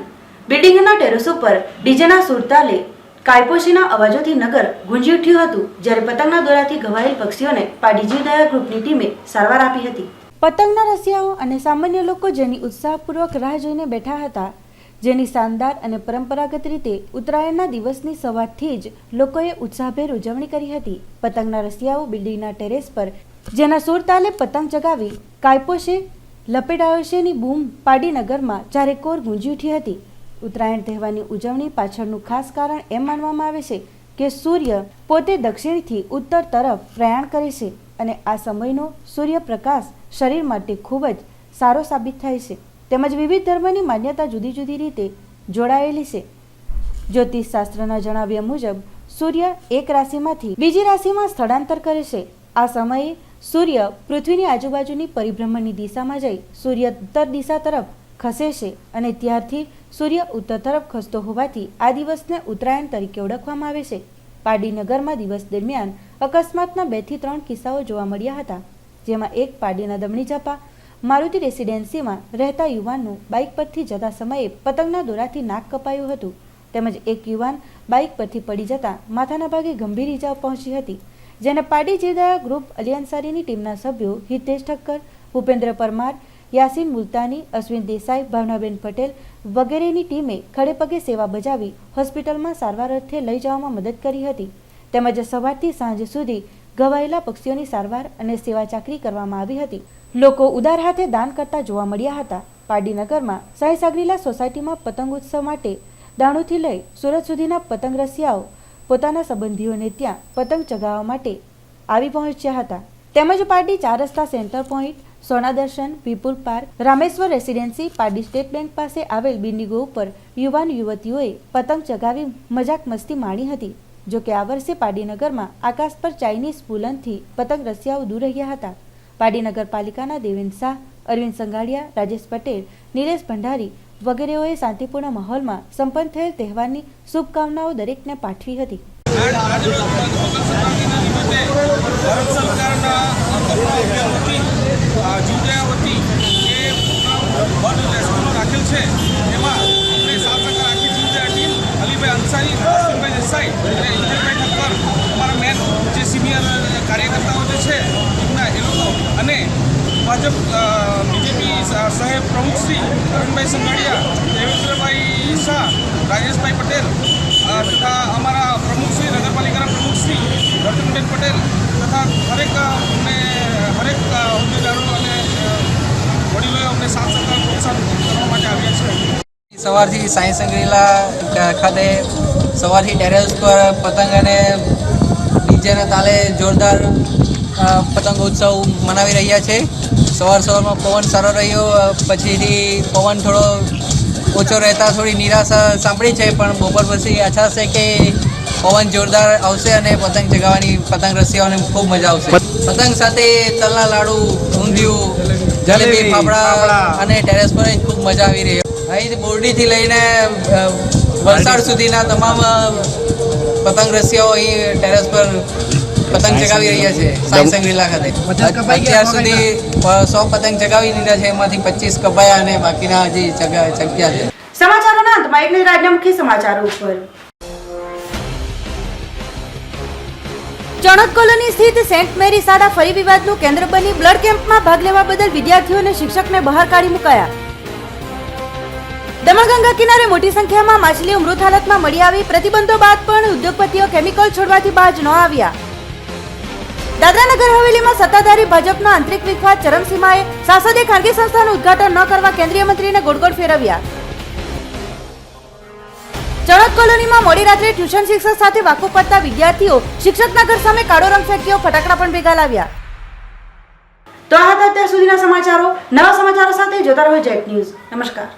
બિલ્ડિંગના ટેરેસો પર ડીજેના સુરતાલે કાયપોશીના અવાજોથી નગર ગુંજી ઉઠ્યું હતું, જ્યારે પતંગના દોરાથી ઘવાયેલ પક્ષીઓને પાડી જીવદયા ગ્રુપની ટીમે સારવાર આપી હતી। પતંગના રસિયાઓ અને સામાન્ય લોકો જેની ઉત્સાહપૂર્વક રાહ જોઈને બેઠા હતા, જેની શાનદાર અને પરંપરાગત રીતે ઉત્તરાયણના દિવસની સવારથી જ લોકોએ ઉત્સાહભેર ઉજવણી કરી હતી। પતંગના રસિયાઓ બિલ્ડિંગના ટેરેસ પર જેના સુર તાલે પતંગ ચગાવી કાયપોશે લપેટાયો છેની બૂમ પાડી નગરમાં ચારેકોર ગુંજી ઉઠી હતી। ઉત્તરાયણ તહેવારની ઉજવણી પાછળનું ખાસ કારણ એમ માનવામાં આવે છે કે સૂર્ય પોતે દક્ષિણથી ઉત્તર તરફ પ્રયાણ કરે છે અને આ સમયનો સૂર્યપ્રકાશ શરીર માટે ખૂબ જ સારો સાબિત થાય છે। તેમજ વિવિધ ધર્મની માન્યતા જુદી જુદી રીતે જોડાયેલી છે। જ્યોતિષશાસ્ત્રના જણાવ્યા મુજબ સૂર્ય એક રાશિમાંથી બીજી રાશિમાં સ્થળાંતર કરે છે। આ સમયે સૂર્ય પૃથ્વીની આજુબાજુની પરિભ્રમણની દિશામાં જઈ સૂર્ય ઉત્તર દિશા તરફ ખસે છે અને ત્યારથી સૂર્ય ઉત્તર તરફ ખસતો હોવાથી આ દિવસને ઉત્તરાયણ તરીકે ઓળખવામાં આવે છે। પાડી નગરમાં દિવસ દરમિયાન અકસ્માતના 2 થી 3 કિસ્સાઓ જોવા મળ્યા હતા, જેમાં એક પાડીના દમણી ઝાપા મારુતિ રેસિડેન્સીમાં રહેતા યુવાનનું બાઇક પરથી જતા સમયે પતંગના દોરાથી નાક કપાયું હતું, તેમજ એક યુવાન બાઇક પરથી પડી જતા માથાના ભાગે ગંભીર ઇજાઓ પહોંચી હતી, જેને પાડી જીવદયા ગ્રુપ અલી અંસારીની ટીમના સભ્યો હિતેશ ઠક્કર, ભૂપેન્દ્ર પરમાર, યાસીન મુલતાની, અશ્વિન દેસાઈ, ભાવનાબેન પટેલ વગેરેની ટીમે ખડેપગે સેવા બજાવી હોસ્પિટલમાં સારવાર અર્થે લઈ જવામાં મદદ કરી હતી। તેમજ સવારથી સાંજ સુધી ઘવાયેલા પક્ષીઓની સારવાર અને સેવા ચાકરી કરવામાં આવી હતી। લોકો ઉદાર હાથે દાન કરતા જોવા મળ્યા હતા। પાડીનગરમાં સાઈ સાગરીલા સોસાયટીમાં પતંગ ઉત્સવ માટે દાણુથી લઈ સુરત સુધીના પતંગ રસિયાઓ પોતાના સંબંધીઓને ત્યાં પતંગ ચગાવવા માટે આવી પહોંચ્યા હતા। તેમજ પાડી 4 રસ્તા સેન્ટર પોઈન્ટ, સોના દર્શન, વિપુલ પાર્ક, રામેશ્વર રેસિડેન્સી, પાડી સ્ટેટ બેંક પાસે આવેલ બિન્ડિગો ઉપર યુવાન યુવતીઓએ પતંગ ચગાવી મજાક મસ્તી માણી હતી। જો કે આ વર્ષે પાડીનગરમાં આકાશ પર ચાઇનીઝ ફૂલનથી પતંગ રસિયાઓ દૂર રહ્યા હતા। પાડી નગરપાલિકાના દેવેન્દ્ર શાહ, અરવિંદ સંગાડિયા, રાજેશ પટેલ, નીલેશ ભંડારી વગેરેઓએ શાંતિપૂર્ણ માહોલમાં સંપન્ન થયેલ તહેવારની શુભકામનાઓ દરેકને પાઠવી હતી। રાખેલ છે એમાં આપણે સાથ સહકાર આખી જીવદયા ટીમ અલીભાઈ અંસારી, અશ્વિનભાઈ દેસાઈ અને ઇન્દ્રભાઈ ઠક્કર, અમારા મેન જે સિનિયર કાર્યકર્તાઓ જે છે એમના એ લોકો અને ભાજપ બીજેપી સાહેબ પ્રમુખ શ્રી અરવિંદભાઈ સંગાડિયા, દેવેન્દ્રભાઈ શાહ, રાજેશભાઈ પટેલ તથા અમારા પ્રમુખ શ્રી નગરપાલિકાના પ્રમુખ શ્રી રતનબેન પટેલ તથા હરેક હોદ્દેદારો અને વડીલોએ અમને સાથ સહકાર પ્રોત્સાહન કરવા માટે આવ્યા છે। સવારથી સાઈ સંગ્રેલા ખાતે સવારથી ટેરેસ પર પતંગ અને ડીજેના તાલે જોરદાર પતંગ ઉત્સવ મનાવી રહ્યા છે। સવારમાં પવન સારો રહ્યો, પછીથી પવન થોડો ઓછો રહેતા થોડી નિરાશા સાંભળી છે, પણ બપોર પછી આશા છે કે પવન જોરદાર આવશે અને પતંગ ચગાવવાની પતંગ રસિયાઓને ખૂબ મજા આવશે. પતંગ સાથે તલના લાડુ, ઊંધિયું, જલેબી, ફાફડા અને ટેરેસ પર ખૂબ મજા આવી રહી છે. અહીં બોરડીથી લઈને વલસાડ સુધીના તમામ પતંગ રસિયાઓ અહીં ટેરેસ પર પતંગ ચગાવી રહ્યા છે. સાઈ સંગ્રીલા ખાતે અત્યાર સુધી 100 પતંગ ચગાવી દીધા છે, એમાંથી 25 કપાયા અને બાકીના હજી ચગ્યા છે. સમાચારોના અંતમાં એક નજર આજના મુખ્ય સમાચારો ઉપર. ચણોદ કોલોની સ્થિત સેન્ટ મેરી શાળા ફરી વિવાદનું કેન્દ્ર બની. બ્લડ કેમ્પમાં ભાગ લેવા બદલ વિદ્યાર્થીઓ અને શિક્ષકને બહાર કાઢી મુકાયા. દમણગંગા કિનારે મોટી સંખ્યામાં માછલીઓ મૃત હાલતમાં મળી આવી. પ્રતિબંધો બાદ પણ ઉદ્યોગપતિઓ કેમિકલ છોડવાથી બાજ ન આવ્યા. દાદરાનગર હવેલીમાં સત્તાધારી ભાજપનો આંતરિક વિવાદ ચરમસીમાએ. સાંસદે ખાનગી સંસ્થાનું ઉદ્ઘાટન ન કરવા કેન્દ્રીય મંત્રીને ગોળગોળ ફેરવ્યા. ચણોદ કોલોનીમાં મોડી રાત્રે ટ્યુશન શિક્ષક સાથે વાકફ પડતા વિદ્યાર્થીઓ શિક્ષકના ઘર સામે કાળો રંગ ફેંક્યો. ફટાકડા પણ ભેગા લાવ્યા. તો આ હતા અત્યાર સુધીના સમાચારો. નવા સમાચારો સાથે જોતા રહો જેટ ન્યૂઝ. નમસ્કાર.